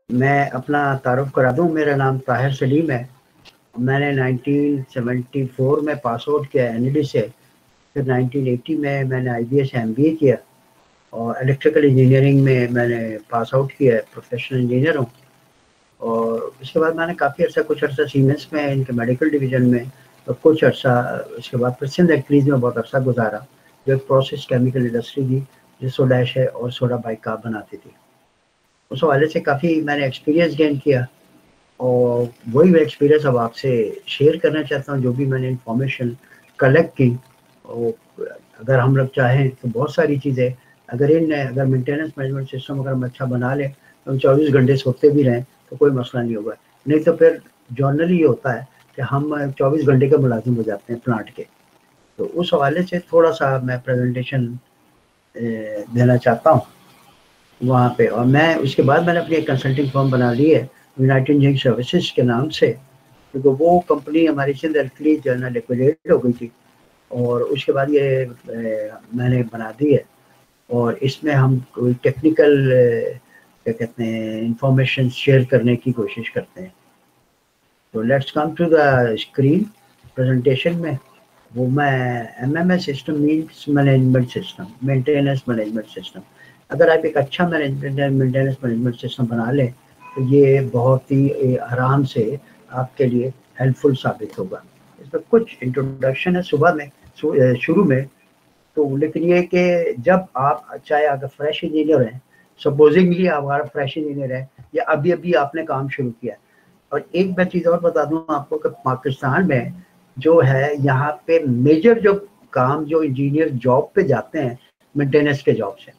मैं अपना तारुफ करा दूं, मेरा नाम ताहिर सलीम है। मैंने 1974 में पास आउट किया एनईडी से। फिर 1980 में मैंने आईबीए से एमबीए किया और इलेक्ट्रिकल इंजीनियरिंग में मैंने पास आउट किया है, प्रोफेशनल इंजीनियर हूँ। और उसके बाद मैंने काफ़ी अर्सा कुछ अर्सा सीमेंस में इनके मेडिकल डिवीज़न में और कुछ अर्सा उसके बाद फिर सिंध एक्ट्रीज में बहुत अर्सा गुजारा, जो एक प्रोसेस केमिकल इंडस्ट्री थी जो सोडा है और सोडा बाइकार्ब बनाती थी। उस हवाले से काफ़ी मैंने एक्सपीरियंस गेन किया और वही मैं एक्सपीरियंस अब आपसे शेयर करना चाहता हूँ, जो भी मैंने इंफॉर्मेशन कलेक्ट की। और अगर हम लोग चाहें तो बहुत सारी चीज़ें, अगर मेंटेनेंस मैनेजमेंट सिस्टम अगर हम अच्छा बना लें तो हम 24 घंटे सोते भी रहें तो कोई मसला नहीं होगा। नहीं तो फिर जर्नली ये होता है कि हम 24 घंटे के मुलाजिम हो जाते हैं प्लांट के। तो उस हवाले से थोड़ा सा मैं प्रेजेंटेशन देना चाहता हूँ वहाँ पे। और मैं उसके बाद मैंने अपनी एक कंसल्टिंग फर्म बना ली है यूनाइटेड इंजीनियरिंग सर्विसेज के नाम से, क्योंकि वो कंपनी हमारी सिंध एल्कली जो है ना लिक्विडेट हो गई थी। और उसके बाद ये मैंने बना दी है और इसमें हम कोई टेक्निकल क्या कहते हैं इंफॉर्मेशन शेयर करने की कोशिश करते हैं। तो let's come to the screen presentation में। वो मैं MMS system means management system, maintenance management system. अगर आप एक अच्छा मेंटेनेंस मैनेजमेंट सिस्टम बना लें तो ये बहुत ही आराम से आपके लिए हेल्पफुल साबित होगा। इसमें कुछ इंट्रोडक्शन है सुबह में शुरू में। तो लेकिन ये कि जब आप चाहे अगर फ्रेश इंजीनियर हैं, सपोजिंगली आप अगर फ्रेश इंजीनियर हैं या अभी अभी आपने काम शुरू किया है। और एक मैं चीज़ और बता दूं आपको कि पाकिस्तान में जो है यहाँ पे मेजर जो काम जो इंजीनियर जॉब पे जाते हैं मेंटेनेंस के जॉब से,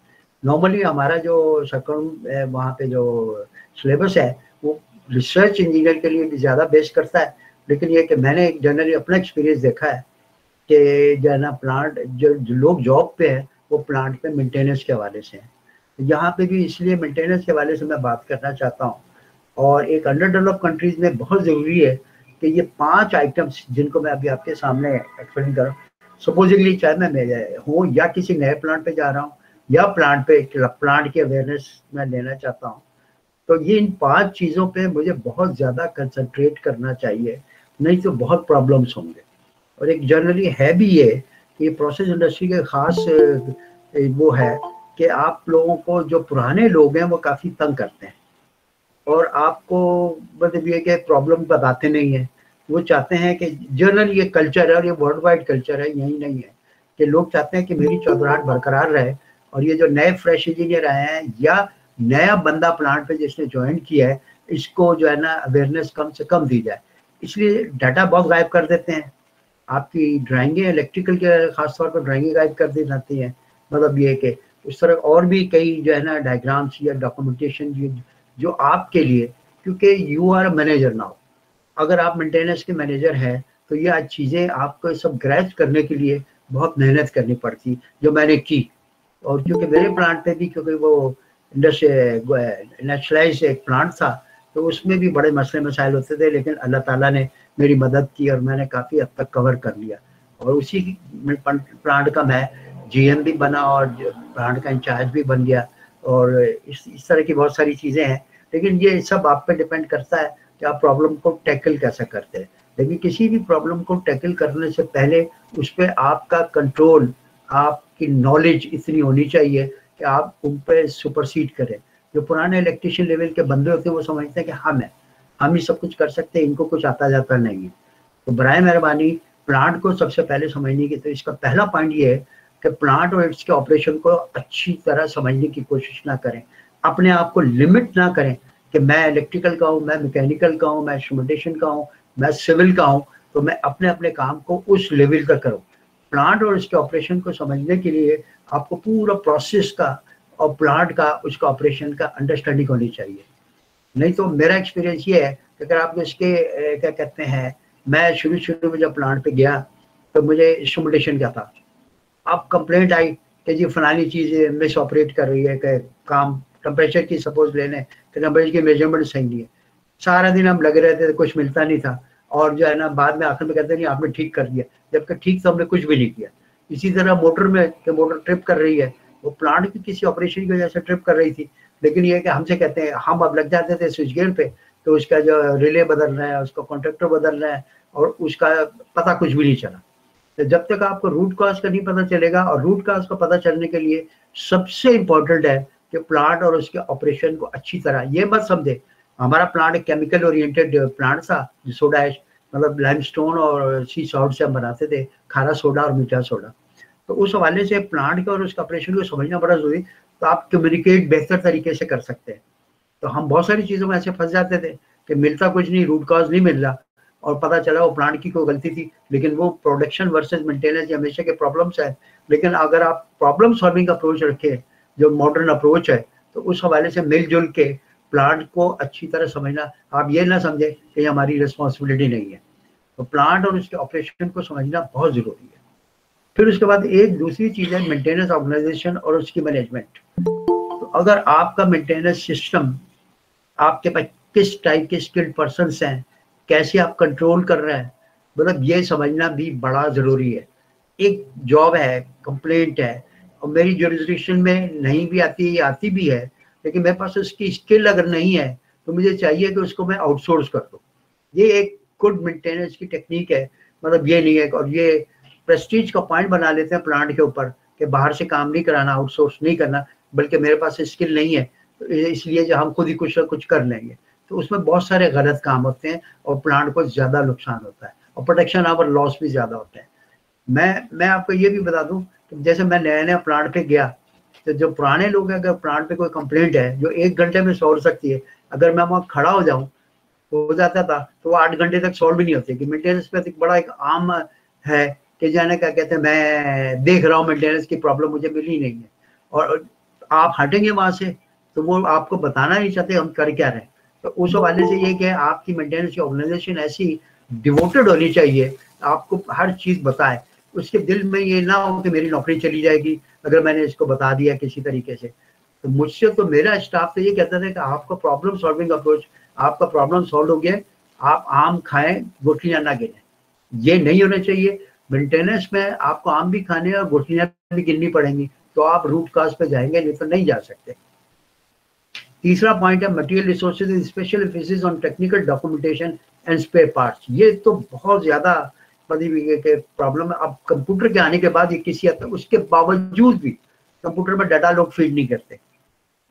नॉर्मली हमारा जो सेकंड वहाँ पे जो सिलेबस है वो रिसर्च इंजीनियर के लिए भी ज़्यादा बेस्ट करता है। लेकिन ये कि मैंने एक जनरली अपना एक्सपीरियंस देखा है कि जो है ना प्लांट जो लोग जॉब पे हैं वो प्लांट पे मेंटेनेंस के हवाले से हैं। यहाँ पे भी इसलिए मेंटेनेंस के हवाले से मैं बात करना चाहता हूँ। और एक अंडर डेवलप कंट्रीज में बहुत ज़रूरी है कि ये 5 आइटम्स जिनको मैं अभी आपके सामने एक्सप्लेन कर रहा हूँ, सपोजिंगली चाहे मैं हूँ या किसी नए प्लांट पे जा रहा हूँ या प्लांट की अवेयरनेस मैं लेना चाहता हूँ, तो ये इन 5 चीज़ों पे मुझे बहुत ज़्यादा कंसंट्रेट करना चाहिए, नहीं तो बहुत प्रॉब्लम्स होंगे। और एक जनरली है भी ये कि प्रोसेस इंडस्ट्री के खास वो है कि आप लोगों को जो पुराने लोग हैं वो काफ़ी तंग करते हैं और आपको मतलब ये कि प्रॉब्लम बताते नहीं है। वो चाहते हैं कि जनरल ये कल्चर है और ये वर्ल्ड वाइड कल्चर है, यही नहीं है कि लोग चाहते हैं कि मेरी चौधराहट बरकरार रहे। और ये जो नए फ्रेश इंजीनियर आए हैं या नया बंदा प्लांट पे जिसने ज्वाइन किया है, इसको जो है ना अवेयरनेस कम से कम दी जाए। इसलिए डाटा बहुत गायब कर देते हैं। आपकी ड्राइंगें इलेक्ट्रिकल के खास तौर पर ड्राइंगें गाइड कर दी जाती हैं। मतलब ये कि उस तरह और भी कई जो है ना डायग्राम्स या डॉक्यूमेंटेशन जो आपके लिए, क्योंकि you are a manager now, अगर आप मेंटेनेंस के मैनेजर हैं तो ये चीज़ें आपको सब ग्रैस्प करने के लिए बहुत मेहनत करनी पड़ती जो मैंने की। और क्योंकि मेरे प्लांट पे भी क्योंकि वो नेचुरलाइज एक प्लांट था तो उसमें भी बड़े मसले मसाइल होते थे, लेकिन अल्लाह ताला ने मेरी मदद की और मैंने काफ़ी हद तक कवर कर लिया। और उसी प्लांट का मैं जीएम भी बना और प्लांट का इंचार्ज भी बन गया। और इस तरह की बहुत सारी चीज़ें हैं। लेकिन ये सब आप पे डिपेंड करता है कि आप प्रॉब्लम को टैकल कैसे करते हैं। लेकिन किसी भी प्रॉब्लम को टैकल करने से पहले उस पर आपका कंट्रोल, आपकी नॉलेज इतनी होनी चाहिए कि आप उन पे सुपरसीड करें। जो पुराने इलेक्ट्रिशियन लेवल के बंदे होते हैं वो समझते हैं कि हम ही सब कुछ कर सकते हैं, इनको कुछ आता जाता नहीं है। तो बराए मेहरबानी प्लांट को सबसे पहले समझने की, तो इसका पहला पॉइंट ये है कि प्लांट और इसके ऑपरेशन को अच्छी तरह समझने की कोशिश ना करें। अपने आप को लिमिट ना करें कि मैं इलेक्ट्रिकल का हूँ, मैं मैकेनिकल का हूँ, मैं इंस्ट्रूमेंटेशन का हूँ, मैं सिविल का हूँ, तो मैं अपने अपने काम को उस लेवल का करूँ। प्लांट और इसके ऑपरेशन को समझने के लिए आपको पूरा प्रोसेस का और प्लांट का उसका ऑपरेशन का अंडरस्टैंडिंग होनी चाहिए। नहीं तो मेरा एक्सपीरियंस ये है कि अगर आप इसके क्या कहते हैं, मैं शुरू में जब प्लांट पे गया तो मुझे इंस्ट्रूमेंटेशन का था। अब कंप्लेंट आई कि जी फलानी चीज़ मिस ऑपरेट कर रही है, कि काम टेम्परेचर की सपोज ले लें कि टेम्परेचर की मेजरमेंट सही नहीं है। सारा दिन हम लगे रहते थे, कुछ मिलता नहीं था। और जो है ना बाद में आखिर में कहते नहीं आपने ठीक कर दिया, जबकि ठीक तो हमने कुछ भी नहीं किया। इसी तरह मोटर में कि मोटर ट्रिप कर रही है, वो प्लांट की किसी ऑपरेशन की वजह से ट्रिप कर रही थी। लेकिन ये कि हमसे कहते हैं, हम अब लग जाते थे स्विच गेयर पे, तो उसका जो रिले बदल रहा है, उसका कॉन्ट्रैक्टर बदल रहा है, और उसका पता कुछ भी नहीं चला। तो जब तक आपको रूट कॉज का नहीं पता चलेगा, और रूट कॉज का पता चलने के लिए सबसे इम्पोर्टेंट है कि प्लांट और उसके ऑपरेशन को अच्छी तरह, ये मत समझे हमारा प्लांट एक केमिकल ओरिएंटेड प्लांट था, सोडा ऐश मतलब लाइमस्टोन और सी सॉल्ट से हम बनाते थे, खारा सोडा और मीठा सोडा। तो उस हवाले से प्लांट का और उसका ऑपरेशन को समझना बड़ा जरूरी, तो आप कम्युनिकेट बेहतर तरीके से कर सकते हैं। तो हम बहुत सारी चीज़ों में ऐसे फंस जाते थे कि मिलता कुछ नहीं, रूट कॉज नहीं मिल रहा, और पता चला वो प्लांट की कोई गलती थी, लेकिन वो प्रोडक्शन वर्सेस मेंटेनेंस हमेशा के प्रॉब्लम्स है। लेकिन अगर आप प्रॉब्लम सॉल्विंग अप्रोच रखें, जो मॉडर्न अप्रोच है, तो उस हवाले से मिलजुल के प्लांट को अच्छी तरह समझना, आप ये ना समझे कि हमारी रिस्पॉन्सिबिलिटी नहीं है। तो प्लांट और उसके ऑपरेशन को समझना बहुत ज़रूरी है। फिर उसके बाद एक दूसरी चीज़ है मेंटेनेंस ऑर्गेनाइजेशन और उसकी मैनेजमेंट। तो अगर आपका मेंटेनेंस सिस्टम, आपके पास किस टाइप के स्किल्ड पर्सन्स हैं, कैसे आप कंट्रोल कर रहे हैं, मतलब ये समझना भी बड़ा ज़रूरी है। एक जॉब है, कंप्लेंट है, और मेरी जुरिस्डिक्शन में नहीं भी आती, आती भी है, लेकिन मेरे पास उसकी स्किल अगर नहीं है, तो मुझे चाहिए कि उसको मैं आउटसोर्स कर दूँ। ये एक गुड मेंटेनेंस की टेक्निक है। मतलब ये नहीं है, और ये प्रेस्टीज का पॉइंट बना लेते हैं प्लांट के ऊपर कि बाहर से काम नहीं कराना, आउटसोर्स नहीं करना, बल्कि मेरे पास स्किल नहीं है, तो इसलिए जो हम खुद ही कुछ ना कुछ कर लेंगे। तो उसमें बहुत सारे गलत काम होते हैं, और प्लांट को ज़्यादा नुकसान होता है, और प्रोटेक्शन और लॉस भी ज़्यादा होते हैं। मैं आपको ये भी बता दूं कि जैसे मैं नया नया प्लांट पे गया, तो जो पुराने लोग हैं, अगर प्लांट पे कोई कंप्लेंट है जो 1 घंटे में सॉल्व सकती है, अगर मैं वहाँ खड़ा हो जाऊँ हो जाता था, तो वो 8 घंटे तक सॉल्व भी नहीं होती। कि मेंटेनेंस पे एक बड़ा एक आम है कि जाने क्या कहते हैं, मैं देख रहा हूँ मेंटेनेंस की प्रॉब्लम मुझे मिली नहीं है, और आप हटेंगे वहां से तो वो आपको बताना नहीं चाहते हम कर क्या रहे हैं। तो उस हवाले से ये कि आपकी मेंटेनेंस की ऑर्गेनाइजेशन ऐसी डिवोटेड होनी चाहिए, आपको हर चीज बताए, उसके दिल में ये ना हो कि मेरी नौकरी चली जाएगी अगर मैंने इसको बता दिया किसी तरीके से। तो मुझसे तो मेरा स्टाफ तो ये कहता था कि आपका प्रॉब्लम सॉल्विंग अप्रोच, आपका प्रॉब्लम सॉल्व हो गया, आप आम खाएं, गुठलियां ना गिने, ये नहीं होना चाहिए। मेंटेनेंस में आपको आम भी खाने और गुठलियां भी गिननी पड़ेंगी, तो आप रूट काज पे जाएंगे, नहीं तो नहीं जा सकते। तीसरा पॉइंट है material resources, special emphasis on technical documentation and spare parts. ये तो बहुत ज्यादा प्रॉब्लम है। अब कंप्यूटर के आने के बाद ये किसी हद तक, उसके बावजूद भी कंप्यूटर में डाटा लोग फीड नहीं करते।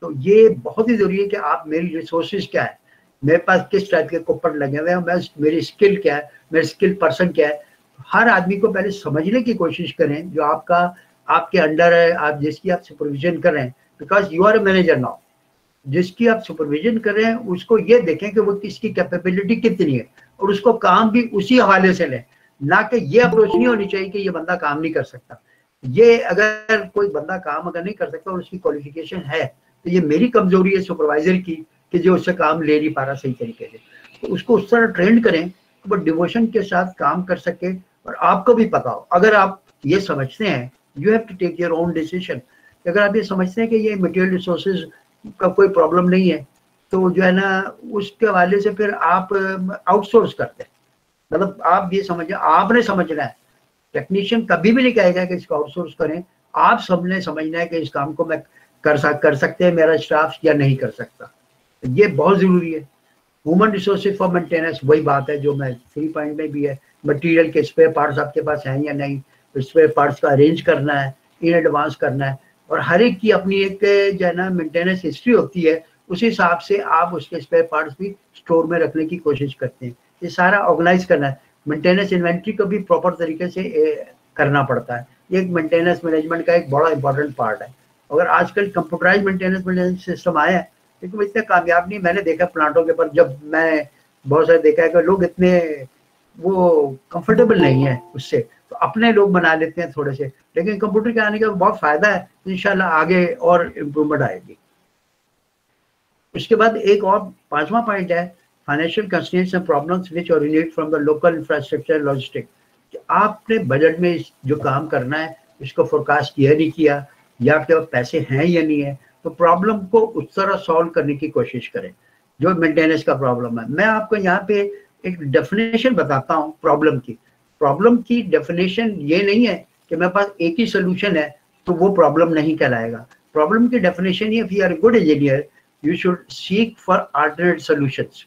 तो ये बहुत ही जरूरी है कि आप, मेरी रिसोर्सेज क्या है, मेरे पास किस टाइप के कुपर लगे हुए हैं, मेरी स्किल क्या है, मेरे स्किल पर्सन क्या है। हर आदमी को पहले समझने की कोशिश करें जो आपके अंडर है, आप जिसकी आप सुपरविजन कर रहे हैं, because you are a manager now. जिसकी आप सुपरविजन कर रहे हैं उसको ये देखें कि वो किसकी कैपेबिलिटी कितनी है, और उसको काम भी उसी हवाले से लें, ना कि ये अप्रोच नहीं होनी चाहिए कि ये बंदा काम नहीं कर सकता। ये अगर कोई बंदा काम अगर नहीं कर सकता और उसकी क्वालिफिकेशन है, तो ये मेरी कमजोरी है सुपरवाइजर की कि जो उससे काम ले नहीं पा रहा सही तरीके से। तो उसको उस तरह ट्रेंड करें कि वो डिवोशन के साथ काम कर सके, और आपको भी पता हो। अगर आप ये समझते हैं, you have to take your own decision. अगर आप ये समझते हैं कि ये मटेरियल रिसोर्सेज का कोई प्रॉब्लम नहीं है, तो जो है ना उसके हवाले से फिर आप आउटसोर्स करते हैं। मतलब आप ये समझिए, आपने समझना है, टेक्नीशियन कभी भी नहीं कहेगा कि इसको आउटसोर्स करें। आप सबने समझना है कि इस काम को मैं कर सकते हैं मेरा स्टाफ या नहीं कर सकता। ये बहुत जरूरी है। ह्यूमन रिसोर्सेज फॉर मेंटेनेंस, वही बात है जो मैं 3 पॉइंट में भी है। मटेरियल के स्पेयर पार्ट्स आपके पास हैं या नहीं, स्पेयर पार्ट्स का अरेंज करना है, इन एडवांस करना है, और हर एक की अपनी एक जो है ना मेंटेनेंस हिस्ट्री होती है, उस हिसाब से आप उसके स्पेयर पार्ट्स भी स्टोर में रखने की कोशिश करते हैं। ये सारा ऑर्गेनाइज करना है। मेंटेनेंस इन्वेंट्री को भी प्रॉपर तरीके से करना पड़ता है। ये एक मेंटेनेंस मैनेजमेंट का एक बड़ा इंपॉर्टेंट पार्ट है। अगर आजकल कंप्यूटराइज मेंटेनेंस सिस्टम आया है, लेकिन इतने कामयाब नहीं। मैंने देखा प्लांटों के पर, जब मैं बहुत सारे देखा है कि लोग इतने वो कंफर्टेबल नहीं है उससे, तो अपने लोग बना लेते हैं थोड़े से। लेकिन कंप्यूटर के आने का बहुत फायदा है, इंशाल्लाह आगे और इम्प्रूवमेंट आएगी। उसके बाद एक और 5वां पॉइंट है financial constraints and problems which originate from the local infrastructure logistic. आपने बजट में जो काम करना है इसको फोरकास्ट किया नहीं किया, या आपके पास पैसे हैं या नहीं है, तो प्रॉब्लम को उस तरह सॉल्व करने की कोशिश करें जो मेंटेनेंस का प्रॉब्लम है। मैं आपको यहाँ पे एक डेफिनेशन बताता हूँ प्रॉब्लम की। प्रॉब्लम की डेफिनेशन ये नहीं है कि मेरे पास एक ही सोल्यूशन है तो वो प्रॉब्लम नहीं कहलाएगा। प्रॉब्लम की डेफिनेशन ये, if you are a good engineer, you should seek for alternate solutions.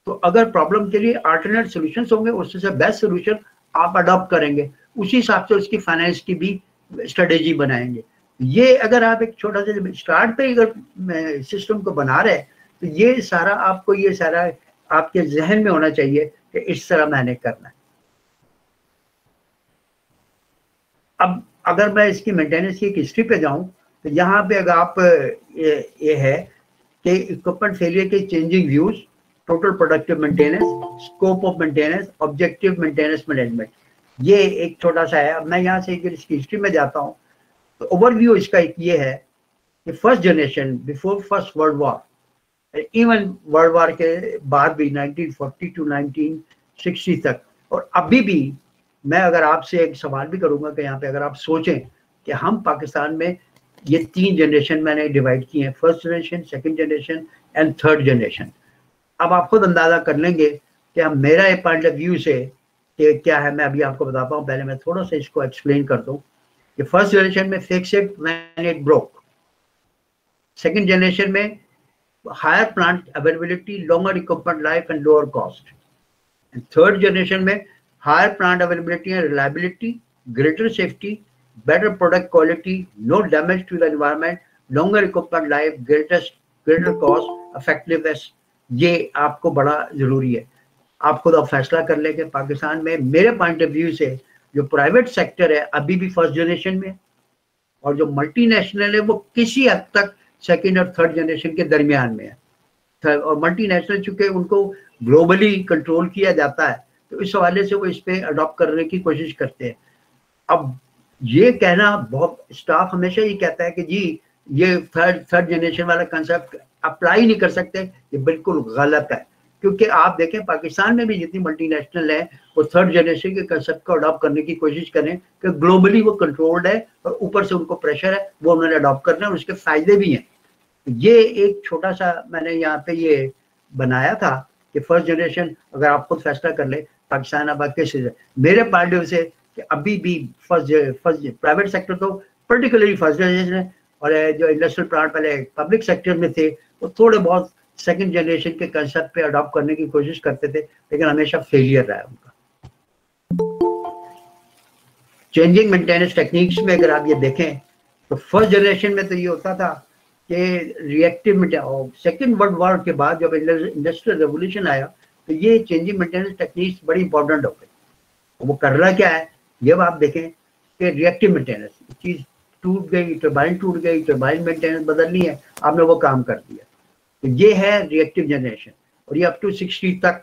तो अगर प्रॉब्लम के लिए अल्टरनेट सॉल्यूशंस होंगे, उससे बेस्ट सॉल्यूशन आप अडॉप्ट करेंगे, उसी हिसाब से उसकी फाइनेंस की भी स्ट्रेटेजी बनाएंगे। ये अगर आप एक छोटा सा स्टार्ट पे अगर सिस्टम को बना रहे हैं, तो ये सारा आपको, ये सारा आपके जहन में होना चाहिए कि इस तरह मैंने करना है। अब अगर मैं इसकी मेंटेनेंस की एक हिस्ट्री पे जाऊं, तो यहाँ पे अगर आप ये है कि इक्विपमेंट फेलियर के changing views, total productive maintenance, scope of maintenance, objective maintenance management, ये एक छोटा सा है। अब मैं यहाँ से इसकी हिस्ट्री में जाता हूँ, तो ओवरव्यू इसका एक ये है कि first generation before first world war, even world war के बाद भी 1940 टू 1960 तक, और अभी भी मैं अगर आपसे एक सवाल भी करूंगा कि यहाँ पे अगर आप सोचें कि हम पाकिस्तान में ये 3 जनरेशन मैंने डिवाइड किए हैं, first generation, second generation and third generation. अब आप खुद अंदाजा कर लेंगे कि हम, मेरा एक पॉइंट ऑफ व्यू से कि क्या है, मैं अभी आपको बताता हूँ। पहले मैं थोड़ा सा इसको एक्सप्लेन कर दूँ कि फर्स्ट जनरेशन में fix it when it broke, second generation में higher plant availability, longer equipment life and lower cost, and third generation में higher plant availability and reliability, greater safety, better product quality, no damage to the environment, longer equipment life, greater cost, effectiveness। ये आपको बड़ा जरूरी है। आप खुद अब फैसला कर लें कि पाकिस्तान में, मेरे पॉइंट ऑफ व्यू से, जो प्राइवेट सेक्टर है अभी भी फर्स्ट जनरेशन में, और जो मल्टीनेशनल है वो किसी हद तक सेकेंड और थर्ड जनरेशन के दरमियान में है। और मल्टीनेशनल चूंकि उनको ग्लोबली कंट्रोल किया जाता है, तो इस हवाले से वो इस पे अडॉप्ट करने की कोशिश करते हैं। अब ये कहना, बहुत स्टाफ हमेशा ये कहता है कि जी ये थर्ड जनरेशन वाला कंसेप्ट अप्लाई नहीं कर सकते, ये बिल्कुल गलत है। क्योंकि आप देखें पाकिस्तान में भी जितनी मल्टीनेशनल है, वो थर्ड जनरेशन के कंसेप्ट को अडॉप्ट करने की कोशिश करें कि ग्लोबली वो कंट्रोल्ड है और ऊपर से उनको प्रेशर है, वो उन्होंने अडॉप्ट करना है और उसके फायदे भी हैं। ये एक छोटा सा मैंने यहाँ पे ये बनाया था कि फर्स्ट जनरेशन, अगर आप खुद फैसला कर ले पाकिस्तान अब कैसे, मेरे पॉइंट ऑफ व्यू से कि अभी भी फर्स्ट प्राइवेट सेक्टर तो पर्टिकुलरली फर्स्ट जनरेशन है, और जो इंडस्ट्रियल प्लांट पहले पब्लिक सेक्टर में थे, वो थोड़े बहुत सेकंड जनरेशन के कंसेप्ट पे अडॉप्ट करने की कोशिश करते थे, लेकिन हमेशा फेलियर रहा है उनका। चेंजिंग मेंटेनेंस टेक्निक्स में अगर आप ये देखें, तो फर्स्ट जनरेशन में तो ये होता था कि रिएक्टिव, सेकेंड वर्ल्ड वॉर के बाद जब इंडस्ट्रियल रेवोल्यूशन आया, तो ये चेंजिंग मेंटेनेंस टेक्निक्स बड़ी इंपॉर्टेंट हो गई। वो कर रहा क्या है, जब आप देखें कि रिएक्टिव मेंटेनेंस, चीज टूट गई, टर्बाइन टूट गई, टर्बाइन मेंटेनेंस बदलनी है, आपने वो काम कर दिया, तो ये है रिएक्टिव जनरेशन। और ये अप टू 60 तक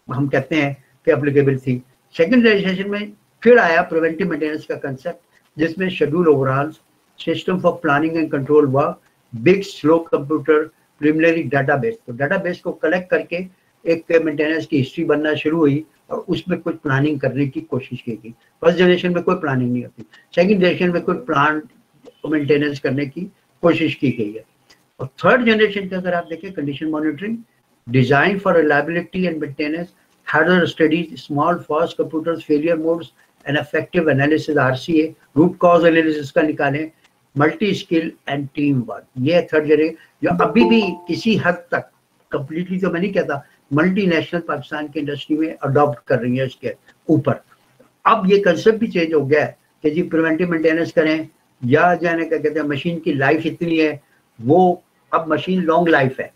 हम कहते हैं कि एप्लीकेबल थी। सेकेंड जनरेशन में फिर आया प्रिवेंटिव मेंटेनेंस का कंसेप्ट, जिसमें schedule overall, system for planning and control work, big slow computer, preliminary database. तो डाटाबेस को कलेक्ट करके एक मेंटेनेंस की हिस्ट्री बनना शुरू हुई, और उसमें कुछ प्लानिंग करने की कोशिश की गई। फर्स्ट जनरेशन में कोई प्लानिंग नहीं होती, सेकंड जनरेशन में कोई प्लान मेंटेनेंस करने की कोशिश की गई है। और थर्ड जनरेशन का अगर आप देखें, condition monitoring, design for reliability and maintenance, hardware studies, small fast computers, failure modes and effective analysis, RCA, root cause analysis का निकालें, multi skill and team work. ये थर्ड जनरेशन जो अभी भी किसी हद तक, कंप्लीटली तो मैं नहीं कहता, मल्टीनेशनल पाकिस्तान की इंडस्ट्री में अडॉप्ट कर रही है इसके ऊपर। अब ये कंसेप्ट भी चेंज हो गया है कि जी प्रिवेंटिव मेंटेनेंस करें, या जाने क्या कहते हैं, मशीन की लाइफ इतनी है, वो अब मशीन लॉन्ग लाइफ है,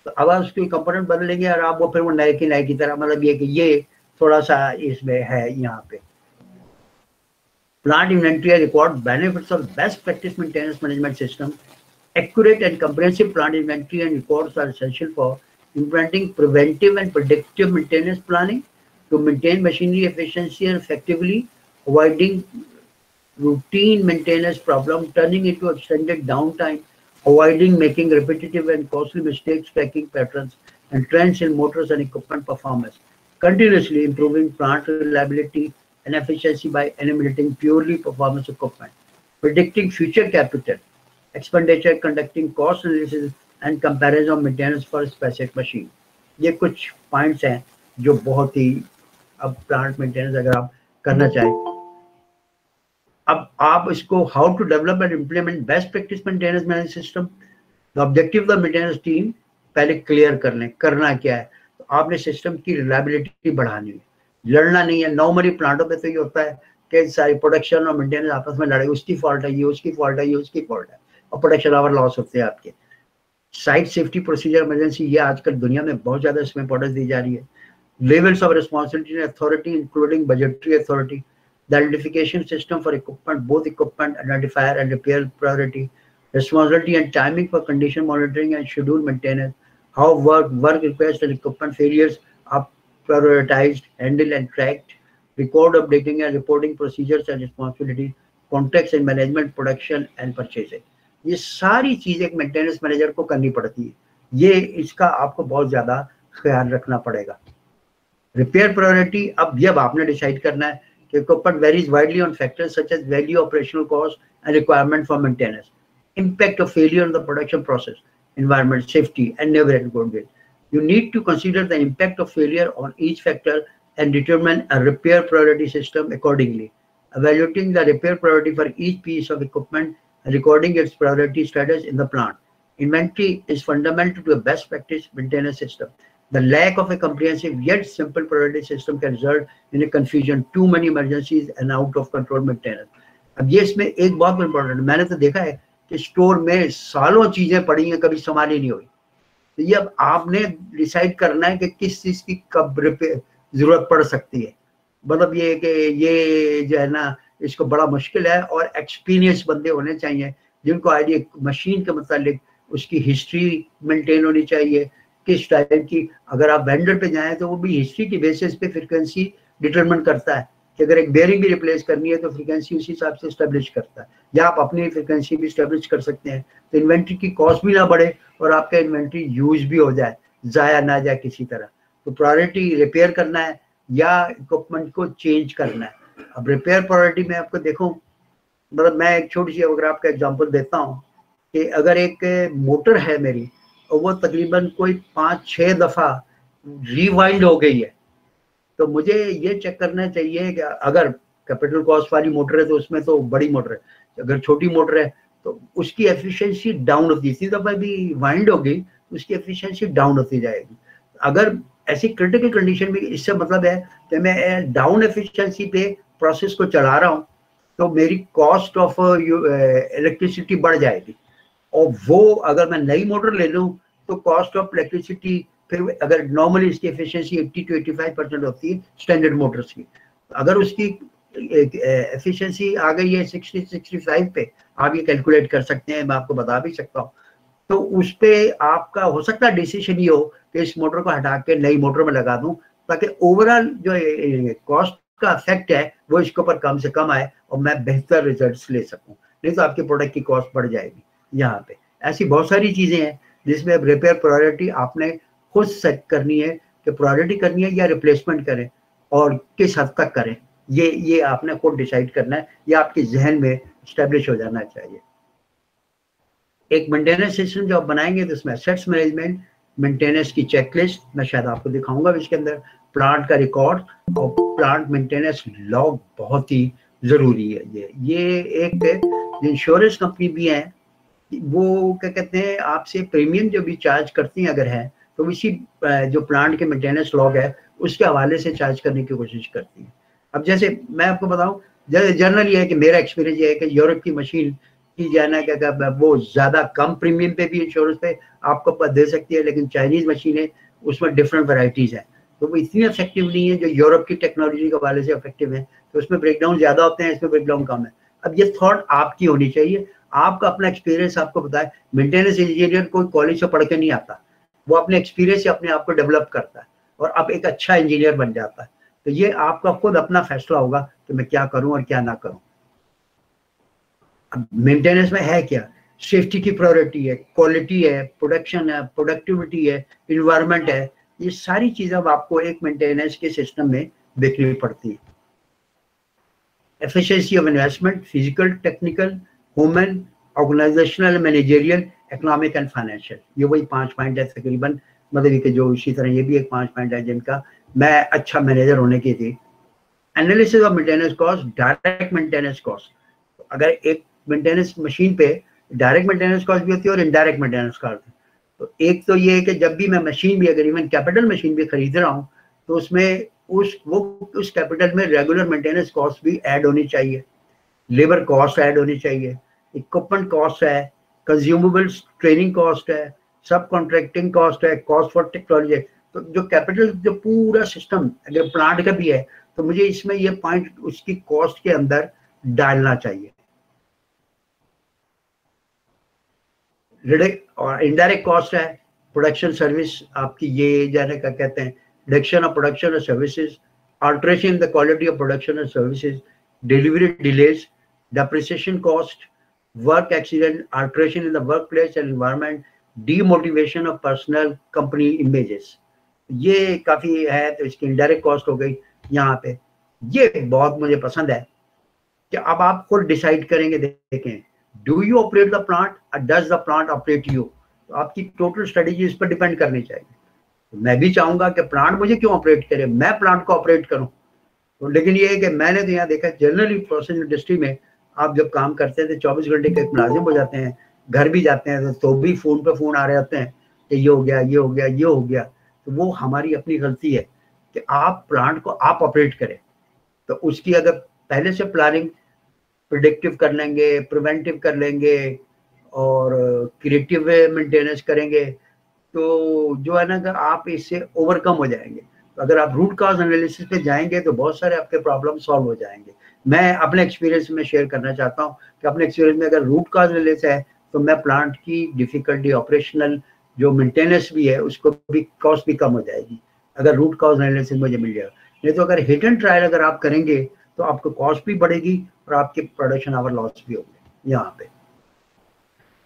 तो अब उसके कंपोनेंट बदलेंगे और आप वो फिर वो नए की तरह, मतलब ये कि ये थोड़ा सा इसमें है यहाँ पे। Plant inventory record benefits of best practice maintenance management system. Accurate and comprehensive plant inventory and records are essential for implementing preventive and predictive maintenance planning to maintain machinery efficiency and effectively, avoiding routine maintenance problem, turning into extended downtime, avoiding making repetitive and costly mistakes, tracking patterns and trends in motors and equipment performance, continuously improving plant reliability and efficiency by eliminating purely performance equipment, predicting future capital expenditure, conducting cost analysis and comparison of maintenance for specific machine। ये कुछ points हैं जो बहुत ही, अब plant maintenance अगर आप करना चाहें, अब आप इसको how to develop and implement best practice maintenance management system, the objective the maintenance team पहले क्लियर कर लें करना क्या है। तो आपने सिस्टम की रिलायबिलिटी बढ़ानी है, लड़ना नहीं है। नॉर्मली प्लांटों में तो ये होता है कि सारी प्रोडक्शन और मेंटेनेंस आपस में लड़ाई, उसकी फॉल्ट है, ये उसकी फॉल्ट है, ये उसकी फॉल्ट है, और प्रोडक्शन आवर लॉस होते हैं आपके। साइट सेफ्टी प्रोसीजर इमरजेंसी, ये आजकल दुनिया में बहुत ज्यादा इसमें इंपॉर्टेंस दी जा रही है। Levels of responsibility and authority, including budgetary authority, the identification system for equipment, both equipment identifier and repair priority, responsibility and timing for condition monitoring and schedule maintenance, how work requests and equipment failures are prioritized, handled and tracked, record updating and reporting procedures and responsibilities, contracts and management, production and purchasing. ये सारी चीजें एक maintenance manager को करनी पड़ती है, ये इसका आपको बहुत ज्यादा ख्याल रखना पड़ेगा। रिपेयर प्रायोरिटी, अब आपने डिसाइड करना है कि equipment varies widely on factors such as value, operational cost and requirement for maintenance, impact of failure on the production process, environment, safety, and neighborhood goodwill. You need to consider the impact of failure on each factor and determine a repair priority system accordingly. Evaluating the repair priority for each piece of equipment and recording its priority status in the plant. Inventory is fundamental to a best practice maintenance system. The lack of a comprehensive yet simple priority system can result in a confusion, too many emergencies, and out of control maintenance. अब ये इसमें एक बहुत important, मैंने तो देखा है कि स्टोर में सालों चीजें पड़ी हैं, कभी संभाली नहीं हुई। तो ये अब आपने डिसाइड करना है कि किस चीज की कब जरूरत पड़ सकती है। मतलब ये कि ये जो है ना, इसको बड़ा मुश्किल है, और एक्सपीरियंस बंदे होने चाहिए जिनको आइडिया मशीन के मतलब उसकी हिस्ट्री मेंटेन होनी चाहिए, किस टाइप की। अगर आप वेंडर पे जाएं तो वो भी हिस्ट्री की बेसिस पे फ्रीक्वेंसी डिटरमिन करता है कि अगर एक बेयरिंग भी रिप्लेस करनी है तो फ्रीक्वेंसी उसी हिसाब से स्टैब्लिश करता है, या आप अपनी फ्रीक्वेंसी भी स्टैब्लिश कर सकते हैं। तो इन्वेंट्री की कॉस्ट भी ना बढ़े और आपका इन्वेंट्री यूज भी हो जाए, जाया ना जाए किसी तरह। तो प्रायोरिटी रिपेयर करना है या इक्विपमेंट को चेंज करना है। अब रिपेयर प्रायोरिटी में आपको देखो, मतलब मैं एक छोटी सी अगर आपका एग्जांपल देता हूँ कि अगर एक मोटर है मेरी और वो तकरीबन कोई 5-6 दफा रिवाइंड हो गई है, तो मुझे ये चेक करना चाहिए कि अगर कैपिटल कॉस्ट वाली मोटर है तो उसमें तो बड़ी मोटर है, अगर छोटी मोटर है तो उसकी एफिशिएंसी डाउन होती है। इसी दफा भी वाइंड हो गई उसकी एफिशिएंसी डाउन होती जाएगी। अगर ऐसी क्रिटिकल कंडीशन में, इससे मतलब है कि मैं डाउन एफिशिएंसी पे प्रोसेस को चला रहा हूँ तो मेरी कॉस्ट ऑफ इलेक्ट्रिसिटी बढ़ जाएगी, और वो अगर मैं नई मोटर ले लूँ तो कॉस्ट ऑफ इलेक्ट्रिसिटी फिर अगर नॉर्मली इसकी एफिशिएंसी 80 to 85% होती है स्टैंडर्ड मोटर्स की, अगर उसकी एफिशिएंसी आ गई है 60-65 पे, आप ये कैलकुलेट कर सकते हैं, मैं आपको बता भी सकता हूँ। तो उस पे आपका हो सकता है डिसीजन ये हो कि इस मोटर को हटा के नई मोटर में लगा दूं, ताकि ओवरऑल जो कॉस्ट का इफेक्ट है वो इसके ऊपर कम से कम आए और मैं बेहतर रिजल्ट्स ले सकूं। नहीं तो आपके प्रोडक्ट की कॉस्ट बढ़ जाएगी। यहाँ पे ऐसी बहुत सारी चीजें हैं जिसमें अब रिपेयर प्रायोरिटी आपने खुद सेट करनी है कि प्रायोरिटी करनी है या रिप्लेसमेंट करें और किस हद तक करें, ये आपने खुद डिसाइड करना है, ये आपके जहन में स्टैब्लिश हो जाना चाहिए। एक मेंटेनेंस सिस्टम जो आप बनाएंगे तो उसमें एसेट्स मैनेजमेंट, मेंटेनेंस की चेकलिस्ट, मैं शायद आपको दिखाऊंगा इसके अंदर, प्लांट का रिकॉर्ड और प्लांट मेंटेनेंस लॉग बहुत ही जरूरी है। ये एक इंश्योरेंस कंपनी भी है, वो क्या कहते हैं आपसे प्रीमियम जो भी चार्ज करती हैं अगर है तो इसी जो प्लांट के मेंटेनेंस लॉग है उसके हवाले से चार्ज करने की कोशिश करती है। अब जैसे मैं आपको बताऊं, जनरल ये है कि मेरा एक्सपीरियंस ये है कि यूरोप की मशीन की जाना क्या वो ज्यादा कम प्रीमियम पे भी इंश्योरेंस पे आपको दे सकती है, लेकिन चाइनीज मशीनें उसमें डिफरेंट वैरायटीज हैं तो वो इतनी इफेक्टिव नहीं है जो यूरोप की टेक्नोलॉजी के हवाले से इफेक्टिव है, तो उसमें ब्रेकडाउन ज्यादा होते हैं, इसमें ब्रेकडाउन कम है। अब ये थॉट आपकी होनी चाहिए, आपका अपना एक्सपीरियंस आपको बताए। मेंटेनेंस इंजीनियर कोई कॉलेज से पढ़ के नहीं आता, वो अपने एक्सपीरियंस से अपने आप को डेवलप करता है और अब एक अच्छा इंजीनियर बन जाता है। तो ये आपका खुद अपना फैसला होगा कि मैं क्या करूं और क्या ना करूं। अब मेंटेनेंस में है क्या, सेफ्टी की प्रायोरिटी है, क्वालिटी है, प्रोडक्शन है, प्रोडक्टिविटी है, इन्वायरमेंट है, ये सारी चीजें अब आपको एक मेंटेनेंस के सिस्टम में देखनी पड़ती है। Efficiency of investment, physical, technical, human, organisational, managerial, economic and financial, ये वही 5 पॉइंट है तकरीबन, मतलब कि जो इसी तरह ये भी एक 5 पॉइंट है जिनका मैं अच्छा मैनेजर होने की थी। Analysis of maintenance cost, direct maintenance cost, अगर एक मेंटेनेंस मशीन पे डायरेक्ट मेंटेनेंस कॉस्ट भी होती है और इनडायरेक्ट मेंटेनेंस कॉस्ट। तो एक तो ये है कि जब भी मैं मशीन भी, अगर इवन कैपिटल मशीन भी खरीद रहा हूँ, तो उसमें उस कैपिटल में रेगुलर मेंटेनेंस कॉस्ट भी ऐड होनी चाहिए, लेबर कॉस्ट ऐड होनी चाहिए, इक्विपमेंट कॉस्ट है, कंज्यूमेबल्स ट्रेनिंग कॉस्ट है, सब कॉन्ट्रैक्टिंग कॉस्ट है, कॉस्ट फॉर टेक्नोलॉजी। तो जो कैपिटल, जो पूरा सिस्टम अगर प्लांट का भी है, तो मुझे इसमें ये पॉइंट उसकी कॉस्ट के अंदर डालना चाहिए। और इनडायरेक्ट कॉस्ट है, प्रोडक्शन सर्विस आपकी, ये जाने का कहते हैं रिडक्शन ऑफ प्रोडक्शन और services, alteration in the quality of production और services, delivery delays, depreciation cost, work accident, alteration in the workplace and environment, demotivation of personal company images। ये काफी है, तो इसकी इनडायरेक्ट कॉस्ट हो गई यहाँ पे। ये बहुत मुझे पसंद है कि अब आप खुद डिसाइड करेंगे, देखें do you operate the plant और does the plant operate you. तो आपकी टोटल स्ट्रेटेजी इस पर डिपेंड करनी चाहिए। तो मैं भी चाहूंगा कि प्लांट मुझे क्यों ऑपरेट करे, मैं प्लांट को ऑपरेट करूं। तो लेकिन ये है कि मैंने तो यहाँ देखा जनरली प्रोसेस इंडस्ट्री में आप जब काम करते हैं तो 24 घंटे के मुलाजिम हो जाते हैं, घर भी जाते हैं तो भी फोन पे फोन आ रहे होते हैं कि ये हो गया, ये हो गया, ये हो गया। तो वो हमारी अपनी गलती है कि आप प्लांट को आप ऑपरेट करें। तो उसकी अगर पहले से प्लानिंग प्रिडिक्टिव कर लेंगे, प्रिवेंटिव कर लेंगे और क्रिएटिव मेंटेनेंस करेंगे, तो जो है ना कि आप इससे ओवरकम हो जाएंगे। तो अगर आप रूट कॉज एनालिसिस पे जाएंगे तो बहुत सारे आपके प्रॉब्लम सॉल्व हो जाएंगे। मैं अपने एक्सपीरियंस में शेयर करना चाहता हूँ कि अपने एक्सपीरियंस में अगर रूट कॉज एनालिसिस है तो मैं प्लांट की डिफिकल्टी, ऑपरेशनल जो मेंटेनेंस भी है, उसको भी कॉस्ट भी कम हो जाएगी अगर रूट कॉज एनालिसिस मुझे मिल जाएगा। नहीं तो अगर हिट एंड ट्रायल अगर आप करेंगे तो आपको कॉस्ट भी बढ़ेगी और आपके प्रोडक्शन आवर लॉस भी होंगे। यहाँ पे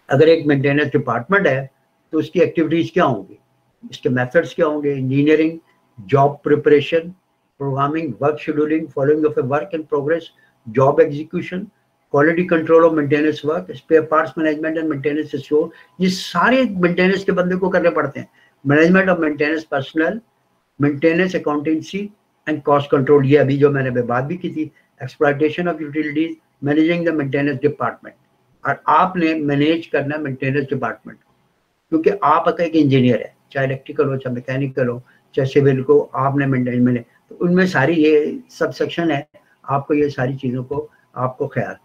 अगर एक मेंटेनेंस डिपार्टमेंट है तो उसकी एक्टिविटीज क्या होंगी, इसके मेथड्स क्या होंगे, engineering, job preparation, programming, work scheduling, following of a work in progress, job execution, quality control of maintenance work, spare parts management and maintenance store. ये सारे मेंटेनेंस के बंदे को करने पड़ते हैं। Management of maintenance personnel, maintenance accountancy and cost control, ये अभी जो मैंने बात भी की थी, exploitation of utilities, managing the maintenance department. और आपने मैनेज करना मेंटेनेंस डिपार्टमेंट, क्योंकि आप एक इंजीनियर है, चाहे इलेक्ट्रिकल हो, चाहे मैकेनिकल हो, चाहे सिविल को, आपने मेंटेनेंस है, तो उनमें सारी ये सब सेक्शन है, आपको ये सारी चीजों को आपको ख्याल।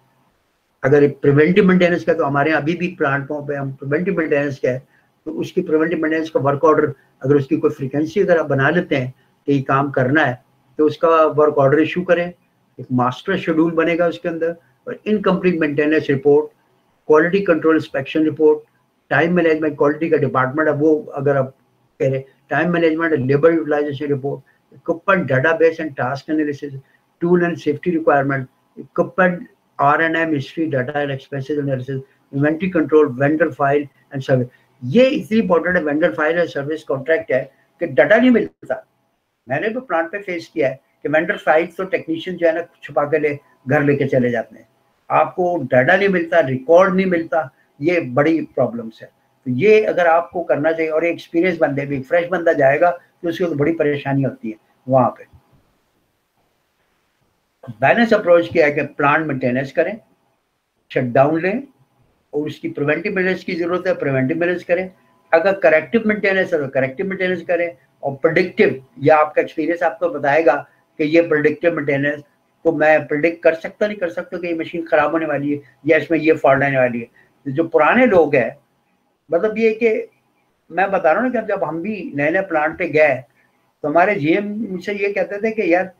अगर प्रिवेंटिव मेंटेनेंस का, तो हमारे यहाँ अभी भी प्लांटों पे हम प्रिवेंटिव मेंटेनेंस का है, तो उसकी प्रिवेंटिव मेंटेनेंस का वर्क ऑर्डर, अगर उसकी कोई फ्रीक्वेंसी अगर आप बना लेते हैं कि ये काम करना है, तो उसका वर्क ऑर्डर इशू करें, एक मास्टर शेड्यूल बनेगा उसके अंदर, और incomplete maintenance report, quality control inspection report, time management, quality का डिपार्टमेंट है वो, अगर आप कह रहे time management, labour utilisation report, equipment database and task analysis, tool and safety requirement, equipment R&M history, data and expenses analysis, inventory control, vendor file and service. ये इतनी important है, vendor file and service contract है कि data नहीं मिलता। मैंने तो plant पे फेस किया है कि वेंडर फाइल तो टेक्नीशियन जो है ना छुपा के घर लेके चले जाते हैं, आपको डाटा नहीं मिलता, रिकॉर्ड नहीं मिलता, ये बड़ी प्रॉब्लम्स है। तो ये अगर आपको करना चाहिए, और एक्सपीरियंस बंदे भी, फ्रेश बंदा जाएगा तो उसको तो बड़ी परेशानी होती है वहां पे। बैलेंस अप्रोच किया है कि प्लांट मेंटेनेंस करें, शटडाउन लें, और उसकी प्रिवेंटिव मेजर्स की जरूरत है, प्रिवेंटिव मेजर्स करें। अगर करेक्टिव मेंटेनेंस है तो करेक्टिव मेंटेनेंस करें, और प्रेडिक्टिव, या आपका एक्सपीरियंस आपको बताएगा कि ये प्रेडिक्टिव मेंटेनेंस को मैं प्रिडिक्ट कर सकता, नहीं कर सकता कि ये मशीन खराब होने वाली है या इसमें ये फॉल्ट आने वाली है। जो पुराने लोग हैं, मतलब ये कि मैं बता रहा हूँ ना कि जब हम भी नए नए प्लांट पे गए तो हमारे जीएम मुझसे ये कहते थे कि यार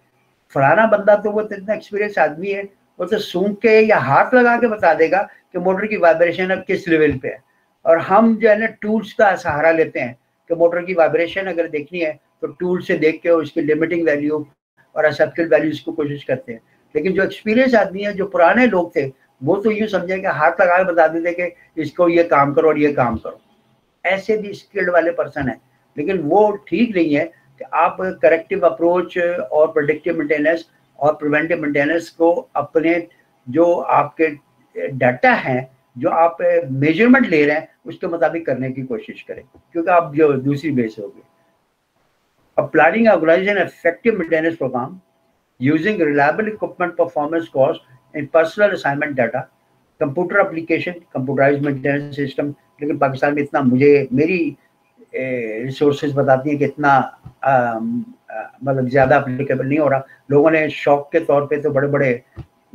फलाना बंदा तो वो इतना एक्सपीरियंस आदमी है, वो तो सूंघ के या हाथ लगा के बता देगा कि मोटर की वाइब्रेशन अब किस लेवल पे है। और हम जो है ना टूल्स का सहारा लेते हैं कि मोटर की वाइब्रेशन अगर देखनी है तो टूल से देख के उसकी लिमिटिंग वैल्यू और एक्सेप्टेबल वैल्यूज को कोशिश करते हैं। लेकिन जो एक्सपीरियंस आदमी है, जो पुराने लोग थे, वो तो यूँ समझे कि हाथ लगा के बता देते कि इसको ये काम करो और ये काम करो। ऐसे भी स्किल्ड वाले पर्सन है, लेकिन वो ठीक नहीं है कि आप करेक्टिव अप्रोच और प्रेडिक्टिव मेंटेनेंस और प्रिवेंटिव मेंटेनेंस को अपने जो आपके डाटा है, जो आप मेजरमेंट ले रहे हैं, उसके मुताबिक करने की कोशिश करें, क्योंकि आप जो दूसरी बेस होगी। अब planning organisation effective maintenance programme using reliable equipment performance cost and personnel assignment data, computer application, computerise maintenance system, लेकिन पाकिस्तान में इतना मुझे मेरी रिसोर्सेज बताती हैं कि इतना मतलब ज़्यादा अप्लीकेबल नहीं हो रहा। लोगों ने शौक के तौर पे तो बड़े बड़े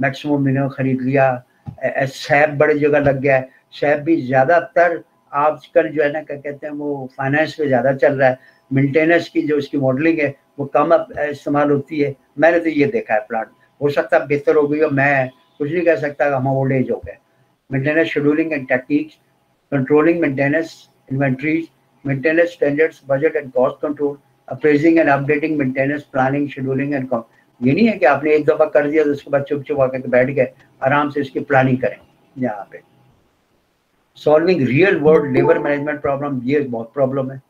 मैक्सिमम मिनिमम खरीद लिया, सैप बड़ी जगह लग गया है। सैप भी ज़्यादातर आजकल जो है ना क्या कहते हैं वो फाइनेंस पे ज़्यादा चल रहा है। मेंटेनेंस की जो उसकी मॉडलिंग है वो कम इस्तेमाल होती है। मैंने तो ये देखा है प्लांट, हो सकता है बेहतर हो गई हो, मैं कुछ नहीं कह सकता, हम ओल्ड एज हो गए। Maintenance scheduling and techniques, controlling maintenance inventories, maintenance standards, budget and cost control, appraising and updating maintenance planning, scheduling and ये नहीं है कि आपने एक दफा कर दिया तो उसके बाद चुप चुप आकर बैठ गए, आराम से इसकी प्लानिंग करें। यहाँ पे solving real world labour management problem, ये बहुत प्रॉब्लम है।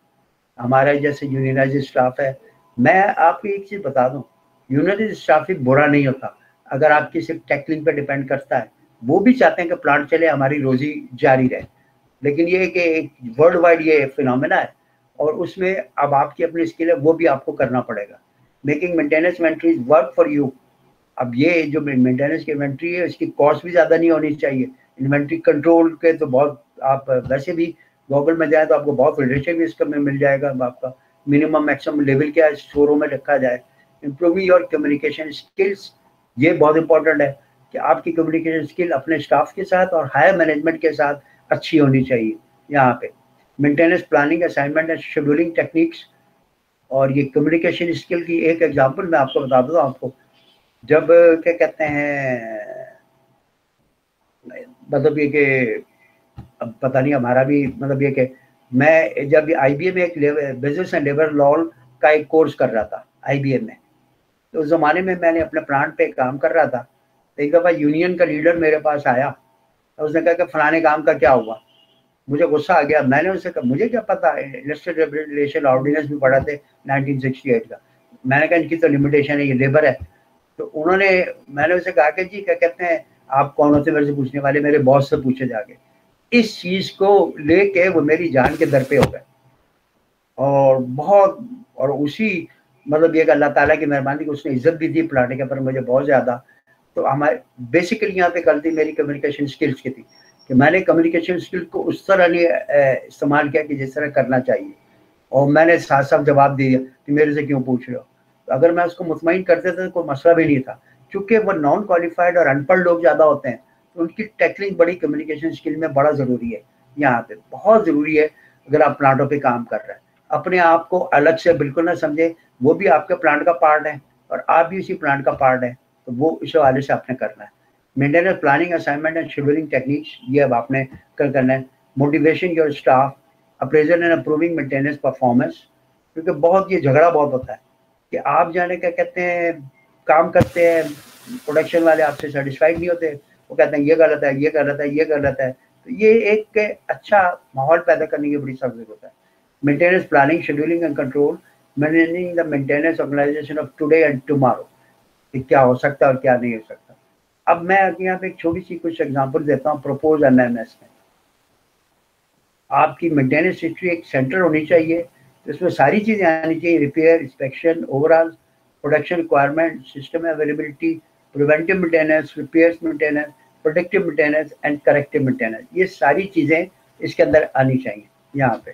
हमारा जैसे यूनियनाइज स्टाफ है, मैं आपको एक चीज बता दूं, यूनियनाइज स्टाफ ही बुरा नहीं होता अगर आपकी सिर्फ टेक्निक पे डिपेंड करता है। वो भी चाहते हैं कि प्लांट चले, हमारी रोजी जारी रहे, लेकिन ये कि एक वर्ल्ड वाइड ये फिनोमेना है और उसमें अब आपकी अपनी स्किल है, वो भी आपको करना पड़ेगा। Making maintenance inventories work for you. अब ये जो मेंटेनेंस की इन्वेंट्री है इसकी कॉस्ट भी ज़्यादा नहीं होनी चाहिए। इन्वेंट्री कंट्रोल के तो बहुत, आप वैसे भी गूगल में जाए तो आपको बहुत लिटरेचर भी इसका में मिल जाएगा। आपका मिनिमम मैक्सिमम लेवल क्या है स्टोरों में रखा जाए। इम्प्रूविंग योर कम्युनिकेशन स्किल्स, ये बहुत इंपॉर्टेंट है कि आपकी कम्युनिकेशन स्किल अपने स्टाफ के साथ और हायर मैनेजमेंट के साथ अच्छी होनी चाहिए। यहाँ पे maintenance planning, assignment and scheduling techniques, और ये कम्युनिकेशन स्किल की एक एग्जांपल मैं आपको बता दूँ आपको। जब क्या कहते हैं मतलब ये कि अब पता नहीं हमारा भी मतलब ये कि मैं जब IBM में एक बिजनेस एंड लेबर लॉ का एक कोर्स कर रहा था IBM में, तो उस जमाने में मैंने अपने प्लांट पे काम कर रहा था। एक दफा यूनियन का लीडर मेरे पास आया और उसने कहा कि फलाने काम का क्या हुआ। मुझे गुस्सा आ गया। मैंने उससे कहा मुझे क्या पता, इंडस्ट्रियल रेगुलेशन ऑर्डिनेंस भी पढ़ा थे 1968 का। मैंने कहा इनकी तो लिमिटेशन है, ये लेबर है। तो उन्होंने, मैंने उसे कहा कि जी क्या कहते हैं आप कौन होते मेरे से पूछने वाले, मेरे बॉस से पूछे जाके। इस चीज को लेके वो मेरी जान के दर पे हो गए और बहुत, और उसी मतलब ये अल्लाह ताला की मेहरबानी, उसने इज्जत भी दी प्लांट के पर मुझे बहुत ज्यादा। तो हमारे बेसिकली यहाँ पे गलती मेरी कम्युनिकेशन स्किल्स की थी कि मैंने कम्युनिकेशन स्किल को उस तरह नहीं इस्तेमाल किया कि जिस तरह करना चाहिए, और मैंने साफ साफ जवाब दिया कि मेरे से क्यों पूछ रहे हो। तो अगर मैं उसको मुतमईन कर देता तो कोई मसला भी नहीं था। चूंकि वो नॉन क्वालिफाइड और अनपढ़ लोग ज्यादा होते हैं तो उनकी टेक्निक बड़ी कम्युनिकेशन स्किल में बड़ा जरूरी है। यहाँ पे बहुत जरूरी है अगर आप प्लांटों पे काम कर रहे हैं। अपने आप को अलग से बिल्कुल ना समझे, वो भी आपके प्लांट का पार्ट है और आप भी उसी प्लांट का पार्ट है, तो वो इस हवाले से आपने करना है। Maintenance planning, assignment and scheduling techniques, ये अब आपने करना है। Motivation your staff, appraisal and approving maintenance performance, क्योंकि बहुत ये झगड़ा बहुत होता है कि आप जाने क्या कहते हैं काम करते हैं, प्रोडक्शन वाले आपसे सेटिस्फाइड नहीं होते, वो कहते हैं ये गलत है, ये गलत है, ये गलत है। तो ये एक अच्छा माहौल पैदा करने की बड़ी सख्त जरूरत है। Maintenance planning, scheduling and control, managing the maintenance organisation of today and tomorrow, क्या हो सकता है और क्या नहीं हो सकता। अब मैं यहाँ पे एक छोटी सी कुछ एग्जांपल देता हूँ। प्रपोज MMS में आपकी मेंटेनेंस हिस्ट्री एक सेंटर होनी चाहिए, तो इसमें सारी चीजें आनी चाहिए, repair, inspection, overall production requirement, system availability, preventive maintenance, repairs maintenance, protective maintenance and corrective maintenance, ये सारी चीजें इसके अंदर आनी चाहिए। यहाँ पे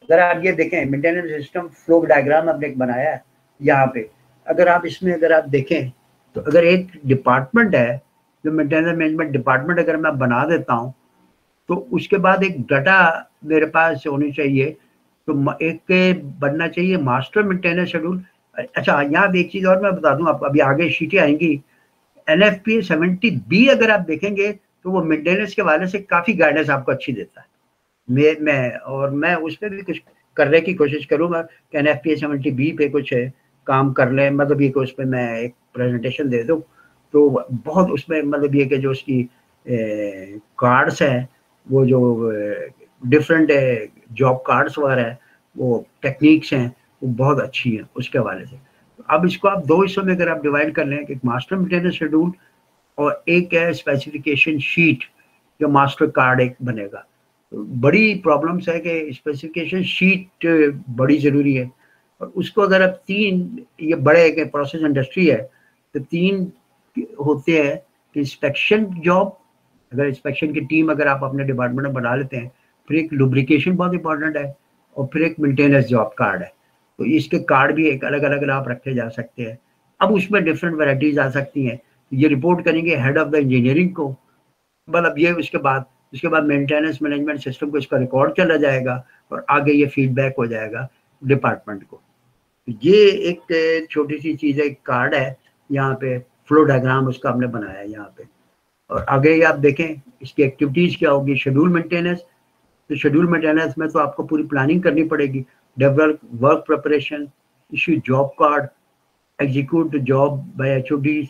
अगर आप ये देखें मेंटेनेंस सिस्टम फ्लो डायग्राम आपने एक बनाया है यहाँ पे, अगर आप इसमें अगर आप देखें तो अगर एक डिपार्टमेंट है जो मेंटेनेंस मैनेजमेंट डिपार्टमेंट अगर मैं बना देता हूँ तो उसके बाद एक डाटा मेरे पास होनी चाहिए। तो एक बनना चाहिए मास्टर मेंटेनेंस शेड्यूल। अच्छा यहाँ एक चीज और मैं बता दूं, आप अभी आगे शीटें आएंगी, NFPA 70B अगर आप देखेंगे तो वो मेंटेनेंस के वाले से काफी गाइडेंस आपको अच्छी देता है। मैं उस पर भी कुछ करने की कोशिश करूंगा कि NFPA 70B पे कुछ काम कर लें, मतलब ये कि उस पर मैं एक प्रेजेंटेशन दे दूं। तो बहुत उसमें मतलब ये कि जो उसकी कार्ड्स हैं, वो जो डिफरेंट जॉब कार्ड्स वगैरह है, वो टेक्निक्स हैं, वो बहुत अच्छी हैं उसके हवाले से। अब इसको आप दो हिस्सों में अगर आप डिवाइड कर लें, एक मास्टर मेंटेनेंस शेड्यूल और एक है स्पेसिफिकेशन शीट, जो मास्टर कार्ड एक बनेगा। तो बड़ी प्रॉब्लम्स है कि स्पेसिफिकेशन शीट बड़ी जरूरी है, और उसको अगर आप तीन, ये बड़े एक प्रोसेस इंडस्ट्री है तो तीन होते हैं कि इंस्पेक्शन जॉब, अगर इंस्पेक्शन की टीम अगर आप अपने डिपार्टमेंट में बना लेते हैं, फिर एक लुब्रिकेशन बहुत इंपॉर्टेंट है, और फिर एक मेंटेनेंस जॉब कार्ड है। तो इसके कार्ड भी एक अलग अलग आप रखे जा सकते हैं। अब उसमें डिफरेंट वैरायटीज आ सकती हैं। ये रिपोर्ट करेंगे हेड ऑफ द इंजीनियरिंग को, मतलब ये उसके बाद मेंटेनेंस मैनेजमेंट सिस्टम को इसका रिकॉर्ड चला जाएगा और आगे ये फीडबैक हो जाएगा डिपार्टमेंट को। ये एक छोटी सी चीज है, एक कार्ड है, यहाँ पे फ्लो डायग्राम उसका हमने बनाया है यहाँ पे। और आगे आप देखें इसकी एक्टिविटीज क्या होगी। शेड्यूल मेंटेनेंस, तो शेड्यूल मेंटेनेंस में तो आपको पूरी प्लानिंग करनी पड़ेगी। Develop work preparation, issue job card, execute job by HOD,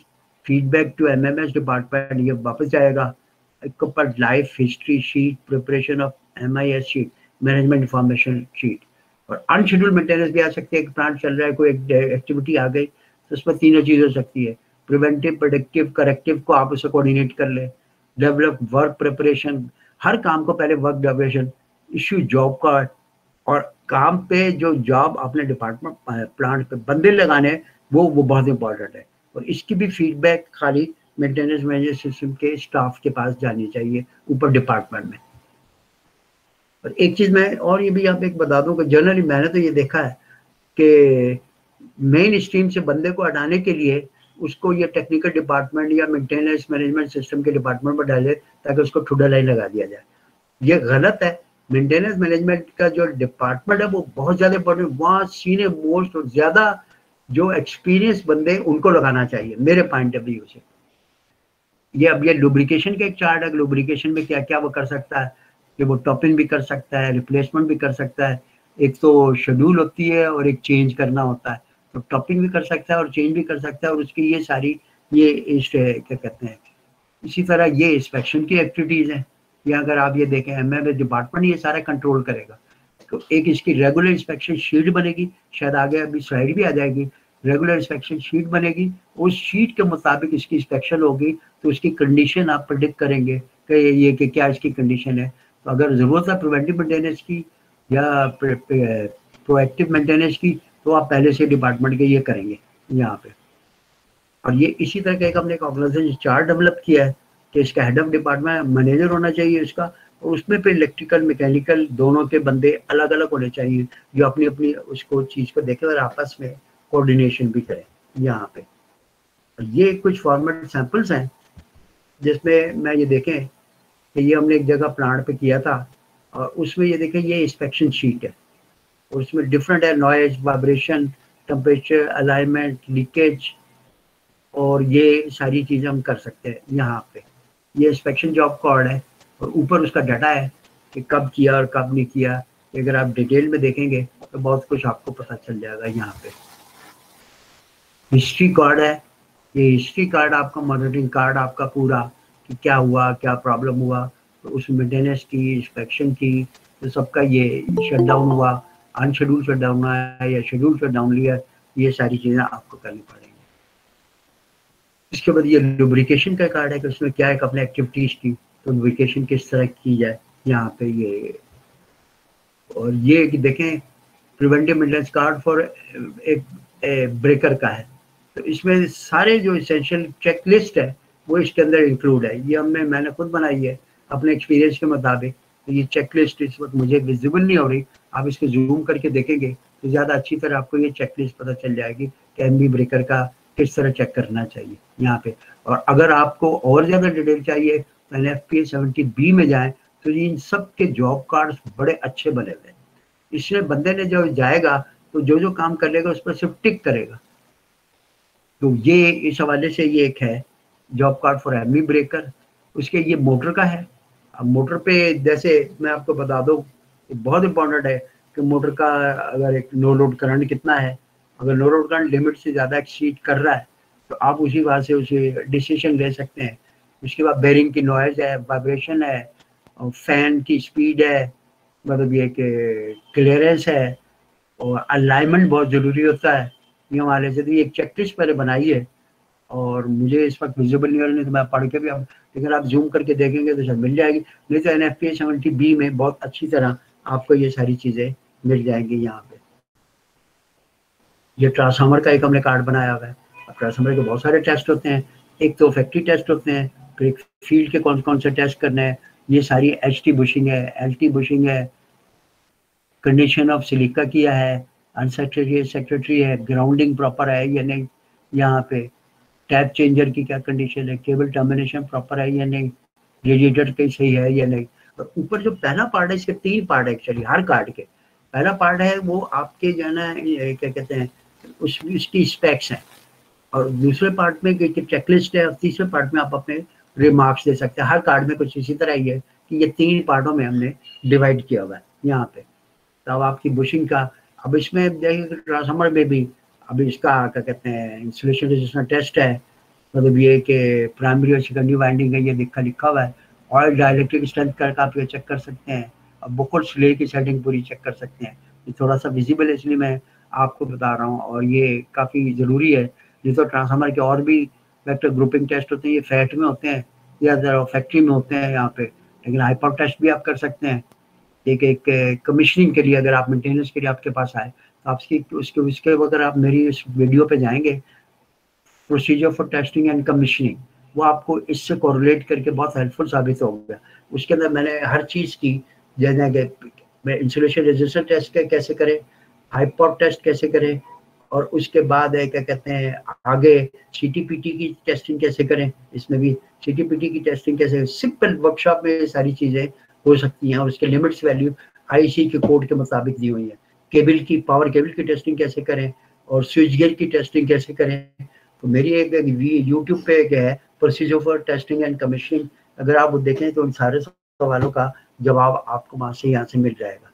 feedback to MMS department, ये वापस जाएगा। एक ऊपर life history sheet, preparation of MIS sheet, management information sheet. और अनशेड्यूल मेंटेनेंस भी आ सकती है, एक प्लांट चल रहा है, कोई एक्टिविटी आ गई तो उसमें तीनों चीज हो सकती है। प्रिवेंटिव, प्रेडिक्टिव, करेक्टिव को आप उसे कोऑर्डिनेट कर ले। डेवलप वर्क प्रिपरेशन, हर काम को पहले वर्क डेवलेशन, इश्यू जॉब कार्ड, और काम पे जो जॉब अपने डिपार्टमेंट प्लांट पे बंदे लगाने वो बहुत इंपॉर्टेंट है। और इसकी भी फीडबैक खाली मेंटेनेंस मैनेजमेंट सिस्टम के स्टाफ के पास जानी चाहिए ऊपर डिपार्टमेंट में। और एक चीज मैं और ये भी आप एक बता दूं कि जनरली मैंने तो ये देखा है कि मेन स्ट्रीम से बंदे को हटाने के लिए उसको ये टेक्निकल डिपार्टमेंट या मेंटेनेंस मैनेजमेंट सिस्टम के डिपार्टमेंट में डाले ताकि उसको ठुडा लाई लगा दिया जाए। ये गलत है। मेंटेनेंस मैनेजमेंट का जो डिपार्टमेंट है वो बहुत ज्यादा इंपॉर्टेंट, वहाँ सीनियर मोस्ट और ज्यादा जो एक्सपीरियंस बंदे उनको लगाना चाहिए मेरे पॉइंट ऑफ व्यू से। ये अब ये लुब्रिकेशन का एक चार्ट है, लुब्रिकेशन में क्या क्या वो कर सकता है कि वो टॉपिंग भी कर सकता है, रिप्लेसमेंट भी कर सकता है। एक तो शेड्यूल होती है और एक चेंज करना होता है, तो टॉपिंग भी कर सकता है और चेंज भी कर सकता है। और उसकी ये सारी क्या कहते हैं, इसी तरह ये इंस्पेक्शन की एक्टिविटीज हैं। या अगर आप ये देखें एमएमएस डिपार्टमेंट ये सारा कंट्रोल करेगा। तो एक इसकी रेगुलर इंस्पेक्शन शीट बनेगी, शायद आगे अभी स्लाइड भी आ जाएगी। रेगुलर इंस्पेक्शन शीट बनेगी, उस शीट के मुताबिक इसकी इंस्पेक्शन होगी, तो उसकी कंडीशन आप प्रेडिक्ट करेंगे कि ये कि क्या इसकी कंडीशन है। तो अगर जरूरत है प्रिवेंटिव मेंटेनेंस की या प्रोएक्टिव मेंटेनेंस की, तो आप पहले से डिपार्टमेंट के ये करेंगे यहाँ पे। और ये इसी तरह का एक हमने एक ऑर्गेनाइजेशन चार्ट डेवलप किया है कि इसका हेड ऑफ डिपार्टमेंट मैनेजर होना चाहिए इसका, और उसमें फिर इलेक्ट्रिकल मैकेनिकल दोनों के बंदे अलग अलग होने चाहिए जो अपनी अपनी उसको चीज को देखें और आपस में कोऑर्डिनेशन भी करें यहाँ पे। ये कुछ फॉर्मेट सैंपल्स हैं जिसमें मैं ये देखें कि ये हमने एक जगह प्लांट पे किया था, और उसमें ये देखें ये इंस्पेक्शन शीट है, और उसमें डिफरेंट है noise, vibration, temperature, alignment, leakage, और ये सारी चीजें हम कर सकते हैं यहाँ पे। ये इंस्पेक्शन जॉब कार्ड है और ऊपर उसका डाटा है कि कब किया और कब नहीं किया। अगर आप डिटेल में देखेंगे तो बहुत कुछ आपको पता चल जाएगा। यहाँ पे हिस्ट्री कार्ड है, ये हिस्ट्री कार्ड आपका मॉनिटरिंग कार्ड आपका पूरा कि क्या हुआ, क्या प्रॉब्लम हुआ, तो उस मेंटेनेंस की, इंस्पेक्शन की, तो सबका ये शटडाउन हुआ, अनशेड्यूल शटडाउन है या शेड्यूल शटडाउन लिया, ये सारी चीजें आपको करनी पड़ेंगी। इसके बाद ये लुब्रिकेशन का कार्ड है कि उसमें क्या है अपने एक्टिविटीज की, तो लुब्रिकेशन किस तरह की जाए यहाँ पे ये। और ये कि देखें प्रिवेंटिव मेंटेनेंस कार्ड फॉर एक ब्रेकर का है, तो इसमें सारे जो इसेंशियल चेकलिस्ट है वो इसके अंदर इंक्लूड है। ये मैंने खुद बनाई है अपने एक्सपीरियंस के मुताबिक। तो ये चेकलिस्ट इस वक्त मुझे विजिबल नहीं हो रही, आप इसको जूम करके देखेंगे तो ज़्यादा अच्छी तरह आपको ये चेकलिस्ट पता चल जाएगी कि एमबी ब्रेकर का किस तरह चेक करना चाहिए यहाँ पे। और अगर आपको और ज़्यादा डिटेल चाहिए तो NFPA 70B में जाएं, तो इन सब के जॉब कार्ड्स बड़े अच्छे बने हुए हैं। इसमें बंदे ने जो जाएगा तो जो जो काम कर लेगा उस पर सिर्फ टिक करेगा। तो ये इस हवाले से ये एक है job card for MB breaker. उसके ये मोटर का है। अब मोटर पे जैसे मैं आपको बता दूं, बहुत इंपॉर्टेंट है कि मोटर का अगर एक नो लोड करंट कितना है, अगर नो लोड करंट लिमिट से ज़्यादा एक्सीड कर रहा है तो आप उसी बात से उसे डिसीजन ले सकते हैं। उसके बाद बेरिंग की नॉइज है, वाइब्रेशन है, और फैन की स्पीड है, मतलब ये कि क्लियरेंस है, और अलाइनमेंट बहुत ज़रूरी होता है ये वाले से। तो ये एक चेकलिस्ट पहले बनाई है और मुझे इस वक्त विजिबल नहीं हो रही, नहीं तो मैं पढ़ के भी आप, लेकिन आप जूम करके देखेंगे तो शायद मिल जाएगी। नहीं तो NFPA 70B में बहुत अच्छी तरह आपको ये सारी चीज़ें मिल जाएंगी यहाँ पे। ये ट्रांसफार्मर का एक हमने कार्ड बनाया हुआ है। अब ट्रांसफार्मर के बहुत सारे टेस्ट होते हैं, एक तो फैक्ट्री टेस्ट होते हैं फिर फील्ड के कौन कौन से टेस्ट करने हैं, ये सारी HT बुशिंग है, LT बुशिंग है, कंडीशन ऑफ सिलिका किया है, अनसेक्रेटरी है, ग्राउंडिंग प्रॉपर है या नहीं, यहाँ पे टैप चेंजर की क्या कंडीशन है, केबल टर्मिनेशन प्रॉपर है या नहीं, रेडिएटर कहीं सही है या नहीं। और ऊपर जो पहला पार्ट है, इसके 3 पार्ट है एक्चुअली हर कार्ड के। पहला पार्ट है वो आपके जो है ना क्या कहते हैं उसकी स्पेक्स हैं, और दूसरे पार्ट में चेकलिस्ट है, और तीसरे पार्ट में आप अपने रिमार्क्स दे सकते हैं। हर कार्ड में कुछ इसी तरह ही है कि ये 3 पार्टों में हमने डिवाइड किया हुआ है यहाँ पे। तो अब आपकी बुशिंग का, अब इसमें देखिए ट्रांसफार्मर में भी अब इसका क्या कहते हैं इंसुलेशन रेजिस्टेंस टेस्ट है, मतलब ये कि प्राइमरी और सेकेंडरी वाइंडिंग है, ये लिखा हुआ है। ऑयल डाइलेक्ट्रिक स्ट्रेंथ करके आप ये चेक कर सकते हैं, अब बुकल स्ले की सेटिंग पूरी चेक कर सकते हैं। ये थोड़ा सा विजिबल है इसलिए मैं आपको बता रहा हूँ, और ये काफ़ी ज़रूरी है। नहीं तो ट्रांसफार्मर के और भी वेक्टर ग्रुपिंग टेस्ट होते हैं, ये फैट में होते हैं या फैक्ट्री में होते हैं यहाँ पे, लेकिन हाइपर टेस्ट भी आप कर सकते हैं। एक कमीशनिंग के लिए अगर आप मेंटेनेंस के लिए आपके पास आए तो आपकी उसके अगर आप मेरी इस वीडियो पे जाएंगे, procedure for testing and commissioning, वो आपको इससे कोरिलेट करके बहुत हेल्पफुल साबित हो गया। उसके अंदर मैंने हर चीज़ की, जैसे कि इंसुलेशन रेजिस्टेंस टेस्ट कैसे करें, हाइपर टेस्ट कैसे करें, और उसके बाद क्या कहते हैं आगे CTPT की टेस्टिंग कैसे करें, इसमें भी CTPT की टेस्टिंग कैसे, सिंपल वर्कशॉप में सारी चीज़ें हो सकती हैं। और उसके लिमिट्स वैल्यू IEC के कोड के मुताबिक दी हुई है। केबल की पावर केबल की टेस्टिंग कैसे करें, और स्विच गेयर की टेस्टिंग कैसे करें। तो मेरी एक यूट्यूब पे एक है procedure for testing and commissioning, अगर आप वो देखें तो उन सारे सवालों का जवाब आपको वहाँ से मिल जाएगा।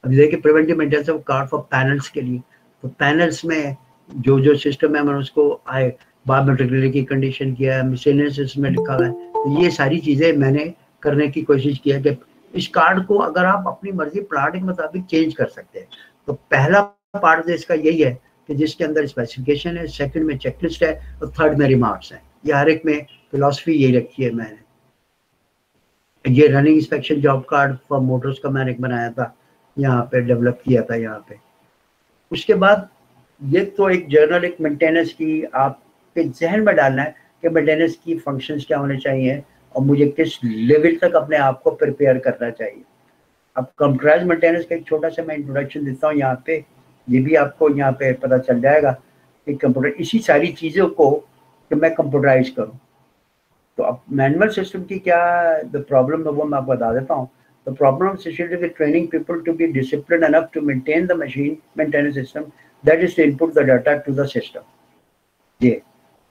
अभी देखिए preventive maintenance of card for panels के लिए, तो पैनल्स में जो सिस्टम है मैंने उसको बायोमेट्रिकली की कंडीशन किया है, मिसलेनियस इसमें लिखा हुआ है। तो ये सारी चीज़ें मैंने करने की कोशिश की है कि इस कार्ड को अगर आप अपनी मर्जी प्लाट के मुताबिक चेंज कर सकते हैं। तो पहला पार्ट इसका यही है कि जिसके अंदर स्पेसिफिकेशन है, सेकंड में चेकलिस्ट है, और थर्ड में रिमार्क्स है। ये हर एक में फिलॉसफी यही रखी है मैंने। ये running inspection job card for Motors का मैंने एक बनाया था, यहाँ पे डेवलप किया था यहाँ पे। उसके बाद ये तो एक जर्नल एक मेंटेनेंस की आपके जहन में डालना है कि मेंटेनेंस की फंक्शंस क्या होने चाहिए और मुझे किस लेवल तक अपने आप को प्रिपेयर करना चाहिए। अब कंप्यूटराइज मेंटेनेंस का एक छोटा सा मैं इंट्रोडक्शन देता हूँ यहाँ पे, ये भी आपको यहाँ पे पता चल जाएगा कि कंप्यूटर इसी सारी चीज़ों को कि मैं कंप्यूटराइज करूँ। तो अब मैनुअल सिस्टम की क्या द प्रॉब्लम है वो मैं आपको बता देता हूँ। The problem associated with training people to be disciplined enough to maintain the machine maintenance system, that is to input the data to the system. Yeah.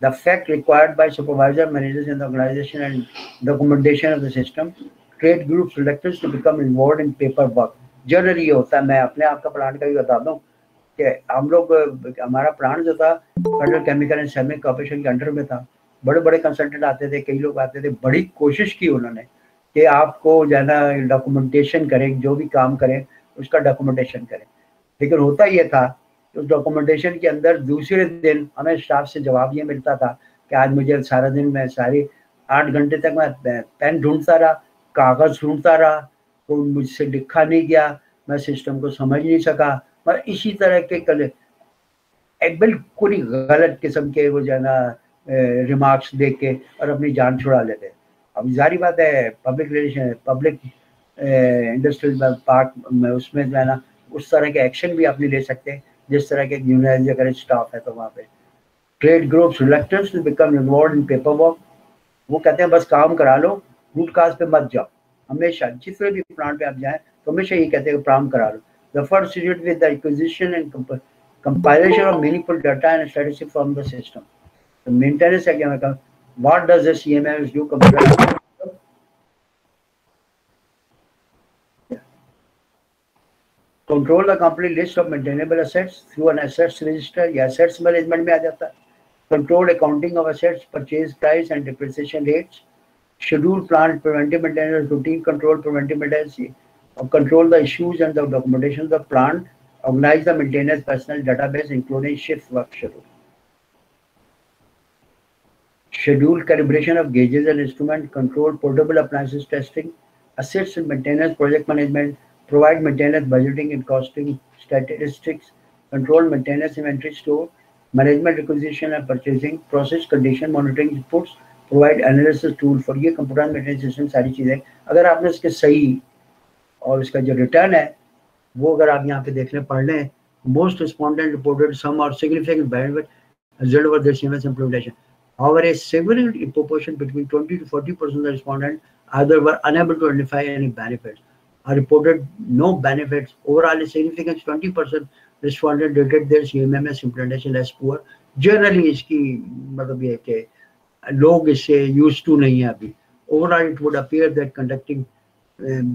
The fact required by supervisor, managers in the organization and documentation of the system, trade groups reluctance to become involved in paperwork. Generally ये होता है, मैं अपने आप का plant का भी बता दूं कि हम लोग हमारा प्लांट जो था फेडरल केमिकल एंड सेमिक कॉर्पोरेशन के अंडर में था। बड़े बड़े कंसल्टेंट आते थे, कई लोग आते थे, बड़ी कोशिश की उन्होंने कि आपको ज़्यादा डॉक्यूमेंटेशन करें, जो भी काम करें उसका डॉक्यूमेंटेशन करें। लेकिन होता ये था उस डॉक्यूमेंटेशन के अंदर दूसरे दिन हमें स्टाफ से जवाब ये मिलता था कि आज मुझे सारा दिन मैं सारे 8 घंटे तक मैं पेन ढूंढता रहा, कागज़ ढूंढता रहा, तो मुझसे लिखा नहीं गया, मैं सिस्टम को समझ नहीं सका। और इसी तरह के एक बिल्कुल ही गलत किस्म के वो जो है ना रिमार्क्स देख के और अपनी जान छुड़ा लेते। अब जारी बात है public relation public industrial part में उसमें जो है ना उस तरह के एक्शन भी आप नहीं ले सकते जिस तरह के यूनियन अगर स्टाफ है। तो वहाँ पे trade groups reluctance to become involve in paper work, वो कहते हैं बस काम करा लो, रूट काज पे मत जाओ। हमेशा जितने भी प्लांट पे आप जाएं तो हमेशा ये कहते हैं काम करा लो। The first unit with the acquisition and compilation of meaningful data and statistics from the system. The maintenance है क्या मैं कहूँ, what does the CMS do compared to control the complete list of maintainable assets through an assets register या assets management में आ जाता है। Control accounting of assets, purchase price and depreciation rates, schedule plant preventive maintenance, routine control preventive maintenance, or control the issues and the documentation of the plant, organize the maintenance personnel database including shift work schedule. Schedule calibration of gauges and instrument, control portable appliances testing, assets and maintenance project management, provide maintenance budgeting and costing statistics, control maintenance inventory store, management requisition and purchasing, process condition monitoring reports, provide analysis tool for, ये computer maintenance system सारी चीज़ें अगर आपने उसके सही और इसका जो रिटर्न है वो अगर आप यहाँ पे देख लें, पढ़ लें, मोस्ट रिस्पोंडेंट रिपोर्टेड सम और significant benefit result of their CMS implementation. However, a significant proportion between 20 to 40% of the respondents either were unable to identify any benefits or reported no benefits. Overall, a significant 20% respondent rated their CMS implementation as poor. Generally, इसकी मतलब ये कि लोग इससे used to नहीं है अभी. Overall, it would appear that conducting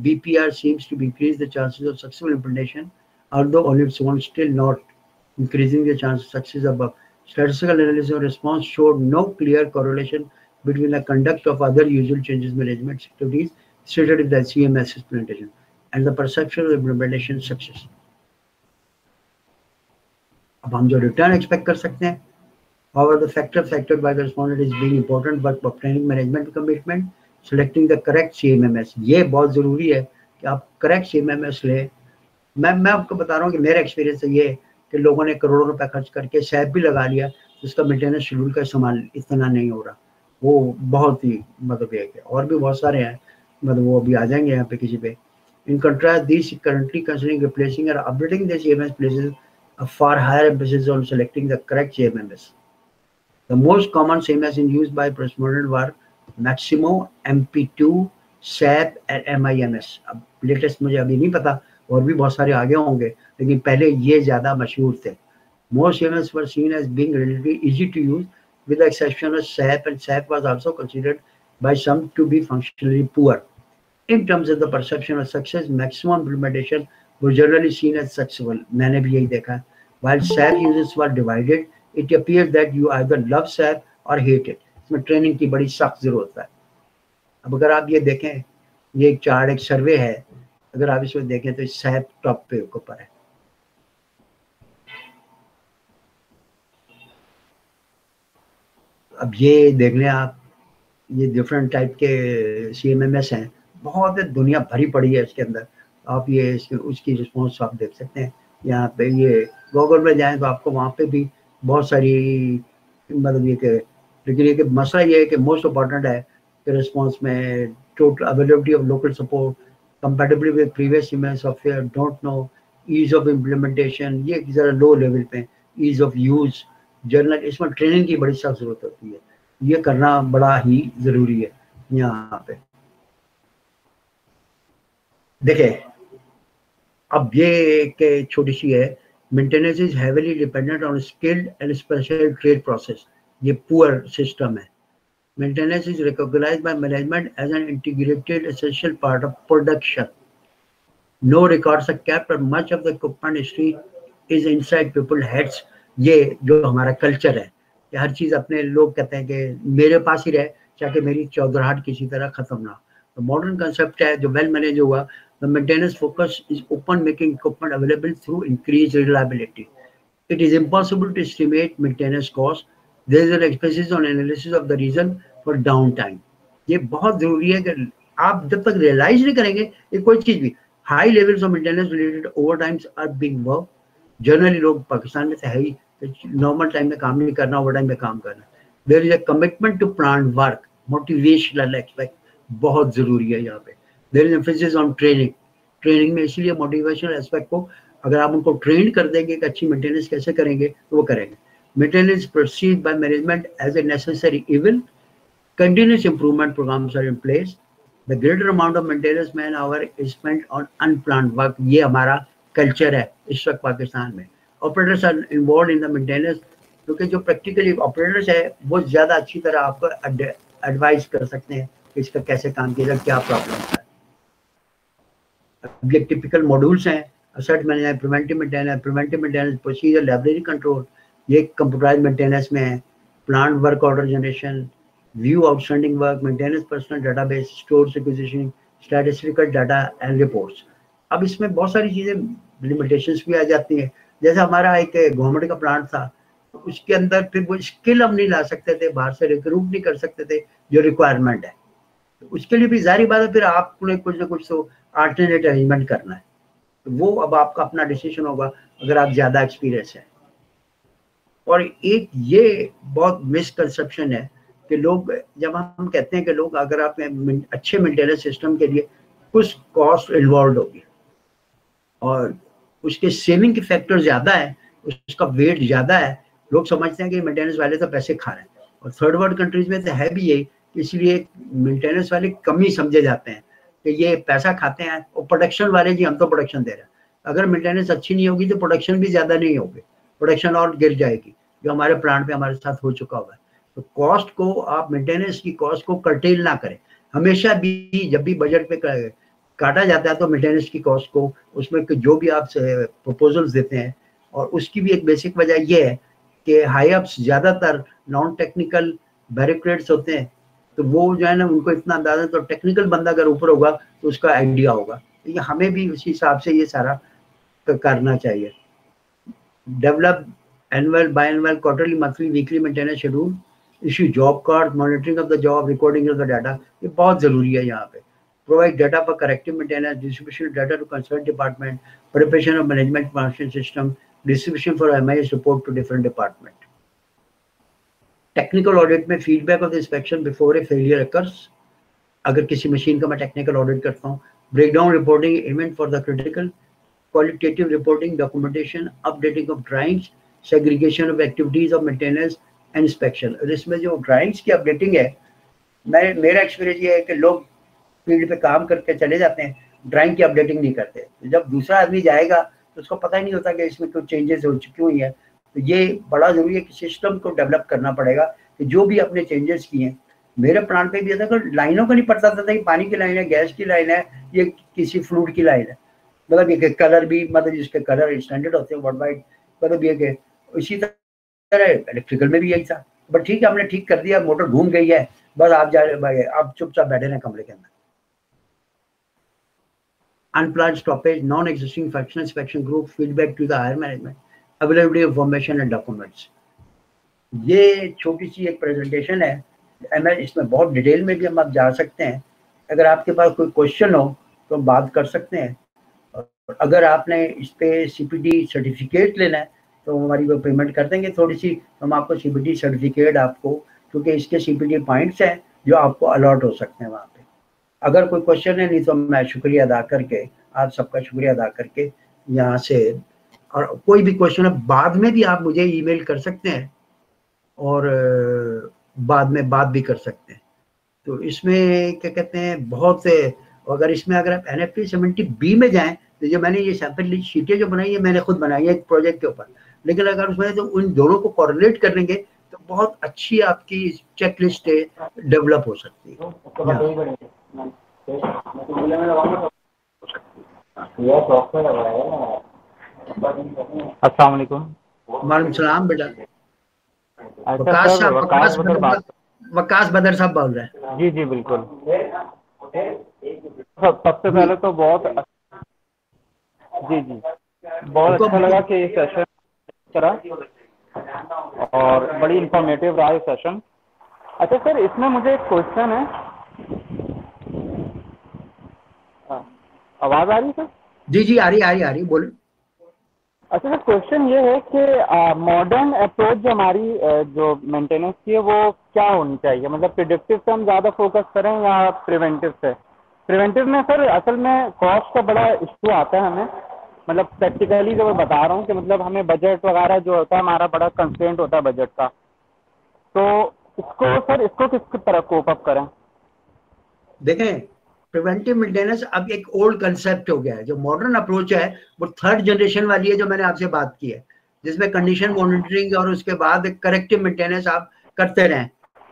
BPR seems to increase the chances of successful implementation, although on its own still not increasing the chance of success above. Statistical analysis of response showed no clear correlation between the conduct of other usual changes management activities stated in the CMS implementation and the perception of implementation success. अब हम जो return expect कर सकते हैं, however the factor factored by the respondent is being important but obtaining management commitment, selecting the correct CMMS, ये बहुत ज़रूरी है कि आप correct CMMS लें. मैं आपको बता रहा हूँ कि मेरा एक्सपीरियंस ये है कि लोगों ने करोड़ों रुपए खर्च करके सैप भी लगा लिया, जिसका मेंटेनेंस शेड्यूल का इस्तेमाल इतना नहीं हो रहा. वो बहुत ही मतलब ये है. और भी बहुत सारे हैं, मतलब वो अभी आ जाएंगे यहाँ पे किसी पे. In contrast, these currently considering replacing or updating the CMS places a far higher emphasis on selecting the correct CMMS. The most common CMS in use by respondent were Maximo, MP2, SAP and MIMS. अब latest मुझे अभी नहीं पता, और भी बहुत सारे आगे होंगे, लेकिन पहले ये ज़्यादा मशहूर थे. Most CMS were seen as being relatively easy to use, with the exception of SAP, and SAP was also considered by some to be functionally poor. In terms of the perception of success, maximum implementation was generally seen as successful. मैंने भी यही देखा है. While SAP users were divided, it appears that you either love SAP or hate it. इसमें training की बड़ी सख्त जरूरत है. अब अगर आप ये देखें, ये एक चार्ट, एक सर्वे है, अगर आप इसमें देखें तो SAP टॉप पे ऊपर है. अब ये देख लें आप, ये डिफरेंट टाइप के CMMS हैं, बहुत दुनिया भरी पड़ी है इसके अंदर. आप ये उसकी रिस्पॉन्स आप देख सकते हैं. यहाँ पे ये गूगल में जाएं तो आपको वहाँ पे भी बहुत सारी मतलब ये कि, लेकिन ये कि मसला ये है कि मोस्ट इम्पॉर्टेंट है कि रिस्पॉन्स में total availability of local support, compatibility with previous CMS software, don't know, ease of implementation, ये ज़रा लो लेवल पे, ईज ऑफ यूज़, जर्नल, इसमें ट्रेनिंग की बड़ी सख्त जरूरत होती है. ये करना बड़ा ही जरूरी है. यहाँ पे देखें, अब ये के छोटी सी है, maintenance is heavily dependent on skilled and special trade process. ये पुअर सिस्टम है. Maintenance is recognised by management as an integrated essential part of production. No records are kept और much of the equipment history is inside people heads. ये जो हमारा culture है कि हर चीज़ अपने लोग कहते हैं कि मेरे पास ही रहे, चाहे मेरी चौधराहट किसी तरह खत्म ना. तो मॉडर्न कंसेप्ट है जो वेल मैनेज हुआ. The maintenance focus is upon making equipment available through increased reliability. It is impossible to estimate maintenance cost. There is an emphasis on analysis of the reason for downtime. ये बहुत जरूरी है कि आप जब तक realise नहीं करेंगे ये कोई चीज भी. High levels of maintenance related overtimes are being work. Generally लोग पाकिस्तान में तो है ही, नॉर्मल टाइम में काम नहीं करना, ओवर टाइम में काम करना. There is a commitment to plan work, motivational aspect बहुत जरूरी है यहाँ पे. There is emphasis on training. Training में इसलिए मोटिवेशनल एस्पेक्ट को अगर आप उनको ट्रेन कर देंगे कि अच्छी मेंटेनेंस कैसे करेंगे तो वो करेंगे. Maintenance proceed by management as a necessary evil. Continuous improvement programs are in place. The greater amount of maintenance man hour is spent on unplanned work. ये हमारा कल्चर है इस वक्त पाकिस्तान में. Operators are involve in the maintenance, क्योंकि जो practically operators है वो ज़्यादा अच्छी तरह आपको एडवाइस कर सकते हैं कि इसका कैसे काम किया जाए, क्या प्रॉब्लम है. अब ये टिपिकल मॉड्यूल्स हैं, asset management, preventive maintenance, procedure, library control, ये कंप्यूटराइज्ड मेंटेनेंस में है. Plant work order generation, view outstanding work, maintenance personal database, stores acquisition, statistical data and reports. अब इसमें बहुत सारी चीज़ें लिमिटेशंस भी आ जाती हैं. जैसे हमारा एक गवर्नमेंट का प्लांट था, तो उसके अंदर फिर वो स्किल हम नहीं ला सकते थे, बाहर से रिक्रूट नहीं कर सकते थे जो रिक्वायरमेंट है. उसके लिए भी जारी बात है, फिर आपने कुछ ना कुछ तो अल्टरनेट अरेंजमेंट करना है. तो वो अब आपका अपना डिसीजन होगा अगर आप ज़्यादा एक्सपीरियंस है. और एक ये बहुत मिसकंसेप्शन है कि लोग, जब हम कहते हैं कि लोग, अगर आप अच्छे मेंटेनेंस सिस्टम के लिए कुछ कॉस्ट इन्वॉल्व होगी और उसके सेविंग के फैक्टर ज्यादा है, उसका वेट ज्यादा है, लोग समझते हैं कि मेंटेनेंस वाले तो पैसे खा रहे हैं। और थर्ड वर्ल्ड कंट्रीज में तो है भी यही, इसलिए मेंटेनेंस वाले कम ही समझे जाते हैं कि ये पैसा खाते हैं, और प्रोडक्शन वाले जी हम तो प्रोडक्शन दे रहे हैं। अगर मेंटेनेंस अच्छी नहीं होगी तो प्रोडक्शन भी ज्यादा नहीं होगी, प्रोडक्शन और गिर जाएगी, जो हमारे प्लांट पे हमारे साथ हो चुका हुआ है। तो कॉस्ट को, आप मेंटेनेंस की कॉस्ट को कर्टेल ना करें। हमेशा भी जब भी बजट पे काटा जाता है तो मेंटेनेंस की कॉस्ट को, उसमें जो भी आप प्रपोजल्स देते हैं, और उसकी भी एक बेसिक वजह यह है कि हाई अप्स ज्यादातर नॉन टेक्निकल बैरिक्रेट्स होते हैं, तो वो जो है ना, उनको इतना अंदाजा, तो टेक्निकल बंदा अगर ऊपर होगा तो उसका आइडिया होगा। तो हमें भी उसी हिसाब से ये सारा करना चाहिए। Develop annual, biannual, quarterly, monthly, weekly maintenance schedule, issue job card, monitoring of the job, recording of the data, ये बहुत जरूरी है यहाँ पे। Provide data for corrective maintenance, distribution data to concern department, preparation of management information system, distribution for MIS report to different department. Technical audit में feedback of the inspection before a failure occurs, अगर किसी machine का मैं technical audit करता हूँ। Breakdown reporting event for the critical, qualitative reporting, documentation, updating of drawings, segregation of activities of maintenance and inspection. और इसमें जो ड्राइंग्स की अपडेटिंग है, मेरा एक्सपीरियंस ये है कि लोग फील्ड पे काम करके चले जाते हैं, ड्राइंग की अपडेटिंग नहीं करते। जब दूसरा आदमी जाएगा तो उसको पता ही नहीं होता कि इसमें कुछ चेंजेस हो चुकी हुई है। तो ये बड़ा जरूरी है कि सिस्टम को डेवलप करना पड़ेगा कि जो भी अपने चेंजेस किए हैं। मेरे प्लांट पे भी था कि लाइनों का नहीं पता था कि पानी की लाइन है, गैस की लाइन है, ये किसी फ्लूइड की लाइन है। मतलब ये कलर भी, मतलब जिसके कलर स्टैंडर्ड होते हैं वर्ल्ड वाइड, मतलब ये कि इसी तरह इलेक्ट्रिकल में भी यही था। बट ठीक है, हमने ठीक कर दिया, मोटर घूम गई है, बस आप चुपचाप बैठे रहे कमरे के अंदर। Unplanned stoppage, non-existing functional inspection group, feedback to the higher management, availability of information and documents। ये छोटी सी एक प्रेजेंटेशन है, इसमें बहुत डिटेल में भी हम आप जा सकते हैं। अगर आपके पास कोई क्वेश्चन हो तो हम बात कर सकते हैं। और अगर आपने इस पे सीपीटी सर्टिफिकेट लेना है तो हमारी वो पेमेंट कर देंगे थोड़ी सी, तो हम आपको सीपीटी सर्टिफिकेट आपको, क्योंकि इसके सीपीटी पॉइंट्स हैं जो आपको अलॉट हो सकते हैं वहाँ पे। अगर कोई क्वेश्चन है, नहीं तो मैं शुक्रिया अदा करके, आप सबका शुक्रिया अदा करके यहाँ से, और कोई भी क्वेश्चन है बाद में भी आप मुझे ईमेल कर सकते हैं और बाद में बात भी कर सकते हैं। तो इसमें क्या कहते हैं, बहुत से, अगर इसमें अगर आप NFT 70B में जाएं तो जो मैंने ये सैंपल शीटें जो बनाई है मैंने खुद बनाई है एक प्रोजेक्ट के ऊपर, लेकिन अगर उसमें तो उन दोनों को कोरिलेट कर लेंगे तो बहुत अच्छी आपकी चेक लिस्ट डेवलप हो सकती है। अस्सलाम वालेकुम। वालेकुम सलाम बेटा। वकास बदर साहब बोल रहे हैं। जी जी बिल्कुल। सबसे पहले तो बहुत अच्छा लगा कि ये सेशन करा और बड़ी इंफॉर्मेटिव रहा ये सेशन। अच्छा सर, इसमें मुझे एक क्वेश्चन है, आवाज आ रही है सर? जी जी आ रही बोले। अच्छा सर, क्वेश्चन ये है कि मॉडर्न अप्रोच जो हमारी जो मेंटेनेंस की है वो क्या होनी चाहिए? मतलब प्रिडिक्टिव से हम ज़्यादा फोकस करें या प्रिवेंटिव से? प्रिवेंटिव में सर असल में कॉस्ट का बड़ा इशू आता है हमें, मतलब प्रैक्टिकली जो मैं बता रहा हूँ कि मतलब हमें बजट वगैरह जो होता है हमारा बड़ा कंस्ट्रेंट होता है बजट का, तो इसको किस तरह कोप अप करें? देखें, प्रिवेंटिव मेंटेनेंस अब एक ओल्ड कंसेप्ट हो गया है। जो मॉडर्न अप्रोच है वो थर्ड जनरेशन वाली है, जो मैंने आपसे बात की है, जिसमें कंडीशन मॉनिटरिंग और उसके बाद करेक्टिव मेंटेनेंस आप करते रहें।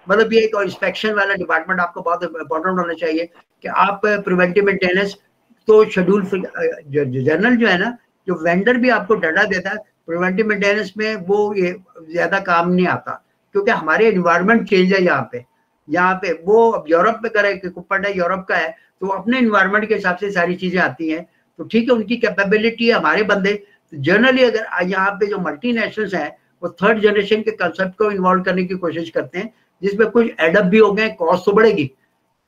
मतलब ये एक इंस्पेक्शन वाला डिपार्टमेंट आपको बहुत इंपॉर्टेंट होना चाहिए कि आप प्रिवेंटिव मेंटेनेंस तो शेड्यूल जनरल जो है ना, जो वेंडर भी आपको डाटा देता है प्रिवेंटिव मेंटेनेंस में, वो ये ज्यादा काम नहीं आता, क्योंकि हमारे एनवायरनमेंट चेंज है यहाँ पे वो अब यूरोप में करे, कुप्पट है यूरोप का है, तो अपने एनवायरनमेंट के हिसाब से सारी चीजें आती हैं। तो ठीक है, उनकी कैपेबिलिटी है, हमारे बंदे जनरली अगर यहाँ पे जो मल्टीनेशनल्स हैं वो थर्ड जनरेशन के कंसेप्ट को इन्वॉल्व करने की कोशिश करते हैं, जिसमें कुछ एडअप भी हो गए, कॉस्ट तो बढ़ेगी।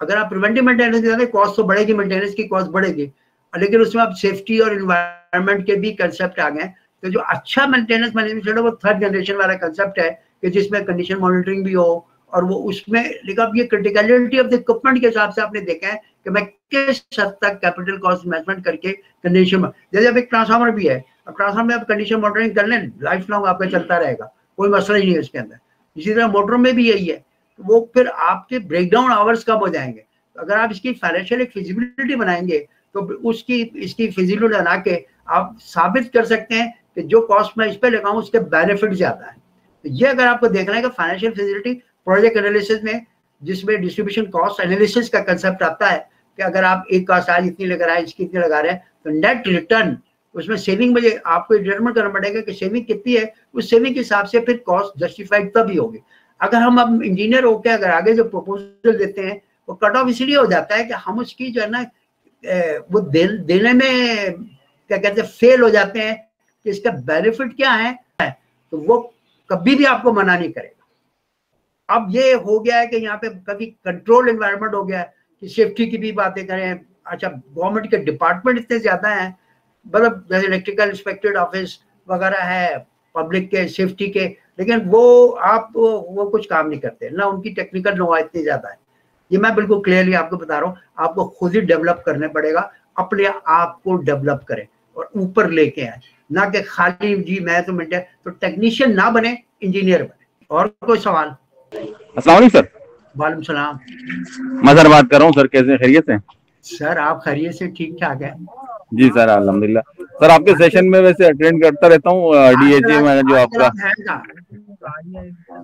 अगर आप प्रिवेंटिव मेंटेनेंस करते हैं कॉस्ट तो बढ़ेगी, मेंटेनेंस की कॉस्ट बढ़ेगी, लेकिन उसमें आप सेफ्टी और इन्वायरमेंट के भी कंसेप्ट आ गए। तो जो अच्छा मेंटेनेंस मैनेजमेंट है वो थर्ड जनरेशन वाला कंसेप्ट है कि जिसमें कंडीशन मॉनिटरिंग भी हो और वो उसमें, लेकिन अब ये क्रिटिकलिटी ऑफ द इक्विपमेंट के हिसाब से आपने देखा है कि मैं किस हद तक कैपिटल कॉस्ट इन्वेस्टमेंट करके कंडीशन, जैसे अब एक ट्रांसफार्मर भी है, अब ट्रांसफार्मर में आप कंडीशन मॉनिटरिंग कर लें, लाइफ लॉन्ग आपका चलता रहेगा, कोई मसला ही नहीं है उसके अंदर। इसी तरह मोटरों में भी यही है, वो फिर आपके ब्रेकडाउन आवर्स कम हो जाएंगे। तो अगर आप इसकी फाइनेंशियल एक फिजिबिलिटी बनाएंगे तो उसकी इसकी फिजिबिलिटी बना के आप साबित कर सकते हैं कि जो कॉस्ट मैं इस पे लगाऊं उसके बेनिफिट ज्यादा है। तो ये अगर आपको देखना है कि फाइनेंशियल फिजिबिलिटी प्रोजेक्ट एनालिसिस में, जिसमें डिस्ट्रीब्यूशन कॉस्ट एनालिसिस का कंसेप्ट आता है कि अगर आप एक कॉस्ट आज इतनी लगा रहा है, इसकी इतनी लगा रहे हैं, तो नेट रिटर्न उसमें सेविंग मुझे आपको डिटरमाइन करना पड़ेगा कि सेविंग कितनी है, उस सेविंग के हिसाब से फिर कॉस्ट जस्टिफाइड तभी होगी। अगर हम अब इंजीनियर होकर अगर आगे जो प्रपोजल देते हैं वो कट ऑफ इसलिए हो जाता है कि हम उसकी जो है ना वो देने में क्या कहते हैं फेल हो जाते हैं कि इसका बेनिफिट क्या है, तो वो कभी भी आपको मना नहीं करेगा। अब ये हो गया है कि यहाँ पे कभी कंट्रोल एनवायरनमेंट हो गया है कि सेफ्टी की भी बातें करें। अच्छा, गवर्नमेंट के डिपार्टमेंट इतने ज्यादा हैं, मतलब जैसे इलेक्ट्रिकल इंस्पेक्टेड ऑफिस वगैरह है, पब्लिक के सेफ्टी के, लेकिन वो कुछ काम नहीं करते ना, उनकी टेक्निकल नॉलेज इतनी ज्यादा है। ये मैं बिल्कुल क्लियरली आपको बता रहा हूँ, आपको खुद ही डेवलप करने पड़ेगा, अपने आप को डेवलप करें और ऊपर लेके आए, ना कि खाली जी मैं तो मिनट, तो टेक्नीशियन ना बने, इंजीनियर बने। और कोई सवाल? अस्सलाम वालेकुम सर। वालेकुम सलाम। मजहर बात कर रहा हूँ सर, कैसे खैरियत है? सर आप खैरियत से? ठीक ठाक है जी सर, अल्हम्दुलिल्लाह। सर आपके सेशन में वैसे अटेंड करता रहता हूँ, डीएचए में जो आपका,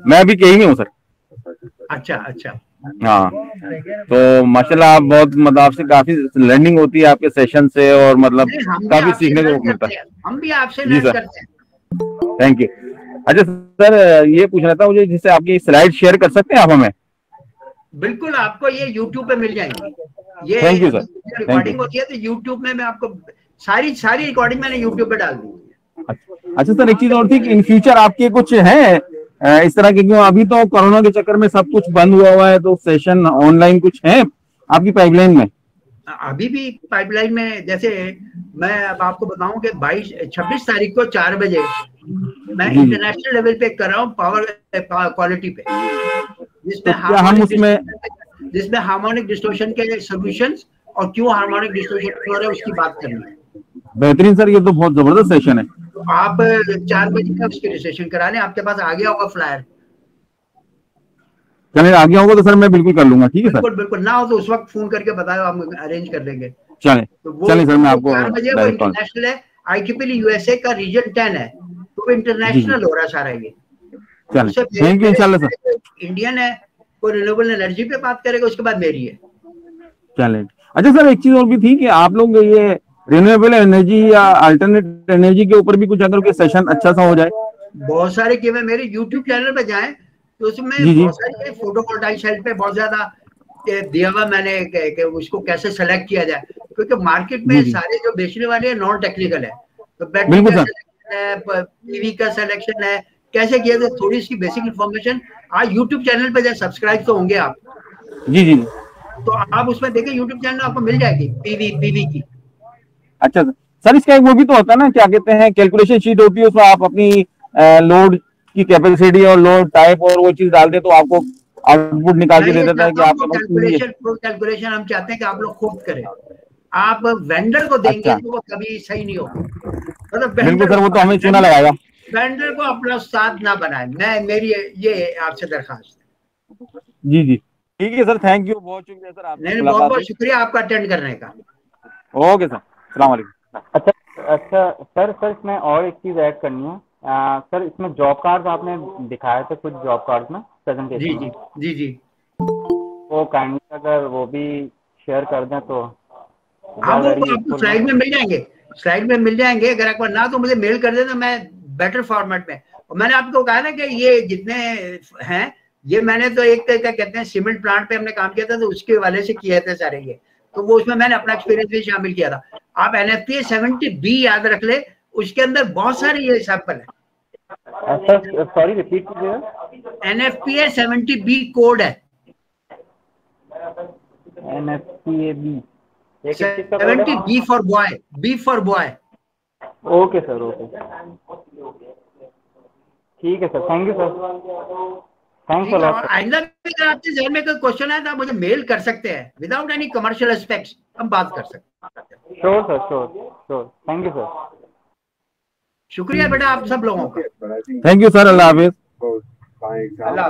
मैं अभी कहीं में हूँ सर। अच्छा अच्छा। हाँ, तो माशाल्लाह आप बहुत, मतलब आपसे काफी लर्निंग होती है आपके सेशन से, और मतलब काफी सीखने को मिलता है। हम भी आपसे जी लर्न सर, करते हैं। Thank you. अच्छा सर, ये पूछना था मुझे, जिससे आपकी स्लाइड शेयर कर सकते हैं आप हमें? बिल्कुल, आपको ये YouTube पे मिल जाएंगी। ये थैंक यू सर, रिकॉर्डिंग होती है तो YouTube में मैं आपको सारी रिकॉर्डिंग मैंने YouTube पे डाल दी है। अच्छा सर, एक चीज और थी कि इन फ्यूचर आपके कुछ है इस तरह के, क्यों अभी तो कोरोना के चक्कर में सब कुछ बंद हुआ है, तो सेशन ऑनलाइन कुछ है आपकी पाइपलाइन में? अभी भी पाइपलाइन में, जैसे मैं अब आपको बताऊं कि 26 तारीख को 4 बजे मैं इंटरनेशनल लेवल पे कर रहा हूँ पावर क्वालिटी पे, जिसमें हार्मोनिक डिस्टॉर्शन के सॉल्यूशंस और क्यों हार्मोनिक डिस्टॉर्शन हो रहा है उसकी बात करनी है। बेहतरीन सर, ये तो बहुत जबरदस्त सेशन है। तो आप 4 बजे का उसकी रजिस्ट्रेशन करा लें, आपके पास आ गया होगा फ्लायर। चलिए, आ गया होगा तो सर मैं बिल्कुल कर लूंगा। ठीक है सर, बिल्कुल बिल्कुल, ना हो तो उस वक्त फोन करके बताओ, हम अरेंज कर लेंगे। चलिए सर, मैं आपको 4 बजे वो इंटरनेशनल है, IEEE USA का रीजन 10 है, तो इंटरनेशनल हो रहा है सारा ये। थैंक यू, इंशाल्लाह सर। इंडियन है, कोई रिन्यूएबल एनर्जी पे बात करेगा, उसके बाद मेरी है। चलिए। अच्छा सर, एक चीज और भी थी कि आप लोग ये रिन्यूएबल एनर्जी या अल्टरनेट एनर्जी के ऊपर भी कुछ अगर कोई सेशन अच्छा सा हो जाए। बहुत सारे कि मेरे यूट्यूब चैनल पे जाएं तो उसमें बहुत सारी फोटोवोल्टाइक सेल पे बहुत ज्यादा दिया हुआ मैंने कि उसको कैसे सेलेक्ट किया जाए, क्योंकि मार्केट में सारे जो बेचने वाले हैं नॉन टेक्निकल है, तो बैटरी का सिलेक्शन है, पीवी का सिलेक्शन है, कैसे किया जाए, थोड़ी सी बेसिक इन्फॉर्मेशन आज यूट्यूब चैनल पे जाए, सब्सक्राइब तो होंगे आप। जी, तो आप उसमें देखें, यूट्यूब चैनल आपको मिल जाएगी पीवी की। अच्छा सर, इसका एक वो भी तो होता है ना, क्या कहते हैं, कैलकुलेशन शीट होती है, उसमें आप अपनी लोड की कैपेसिटी और लोड टाइप और वो चीज डाल दे तो आपको आउटपुट निकाल के दे देता है कि आपके पास कैलकुलेशन हम चाहते हैं कि आप लोग खुद करें, आप वेंडर को देंगे तो वो कभी सही नहीं होगा। मतलब बिल्कुल सर, वो तो हमें चूना लगाएगा। वेंडर को अपना साथ ना बनाए, मेरी ये आपसे दरखास्त है। जी, ठीक है सर, थैंक यू, बहुत शुक्रिया सर आपका। नहीं, बहुत बहुत शुक्रिया आपका अटेंड करने का। ओके सर, अस्सलाम वालेकुम। अच्छा सर इसमें और एक चीज ऐड करनी है। सर इसमें जॉब कार्ड आपने दिखाए थे कुछ जॉब कार्ड में प्रेजेंटेशन। जी, वो काइंडली अगर वो भी शेयर कर दें तो आपको स्लाइड में मिल जाएंगे, अगर आपको ना तो मुझे मेल कर देना, मैं बेटर फॉर्मेट में। और मैंने आपको कहा ना कि ये जितने हैं, ये मैंने तो एक क्या कहते हैं सीमेंट प्लांट पे हमने काम किया था, तो उसके वाले से किए थे सारे ये, तो वो उसमें मैंने अपना एक्सपीरियंस भी शामिल किया था। आप NFPA 70B याद रख ले, उसके अंदर बहुत सारे ये सैंपल है। सॉरी रिपीट कीजिएगा। NFPA 70B कोड है। NFPA B 70 B for boy. Okay sir, okay, ठीक है sir, thank you sir. Thanks a lot. आइंदा भी अगर आपके जहन में कोई क्वेश्चन है तो आप मुझे मेल कर सकते हैं, विदाउट एनी कमर्शियल एस्पेक्ट्स हम बात कर सकते हैं। Sure sir, sure. Thank you sir. शुक्रिया बेटा आप सब लोगों का। Thank you sir, Allah Hafiz. Allah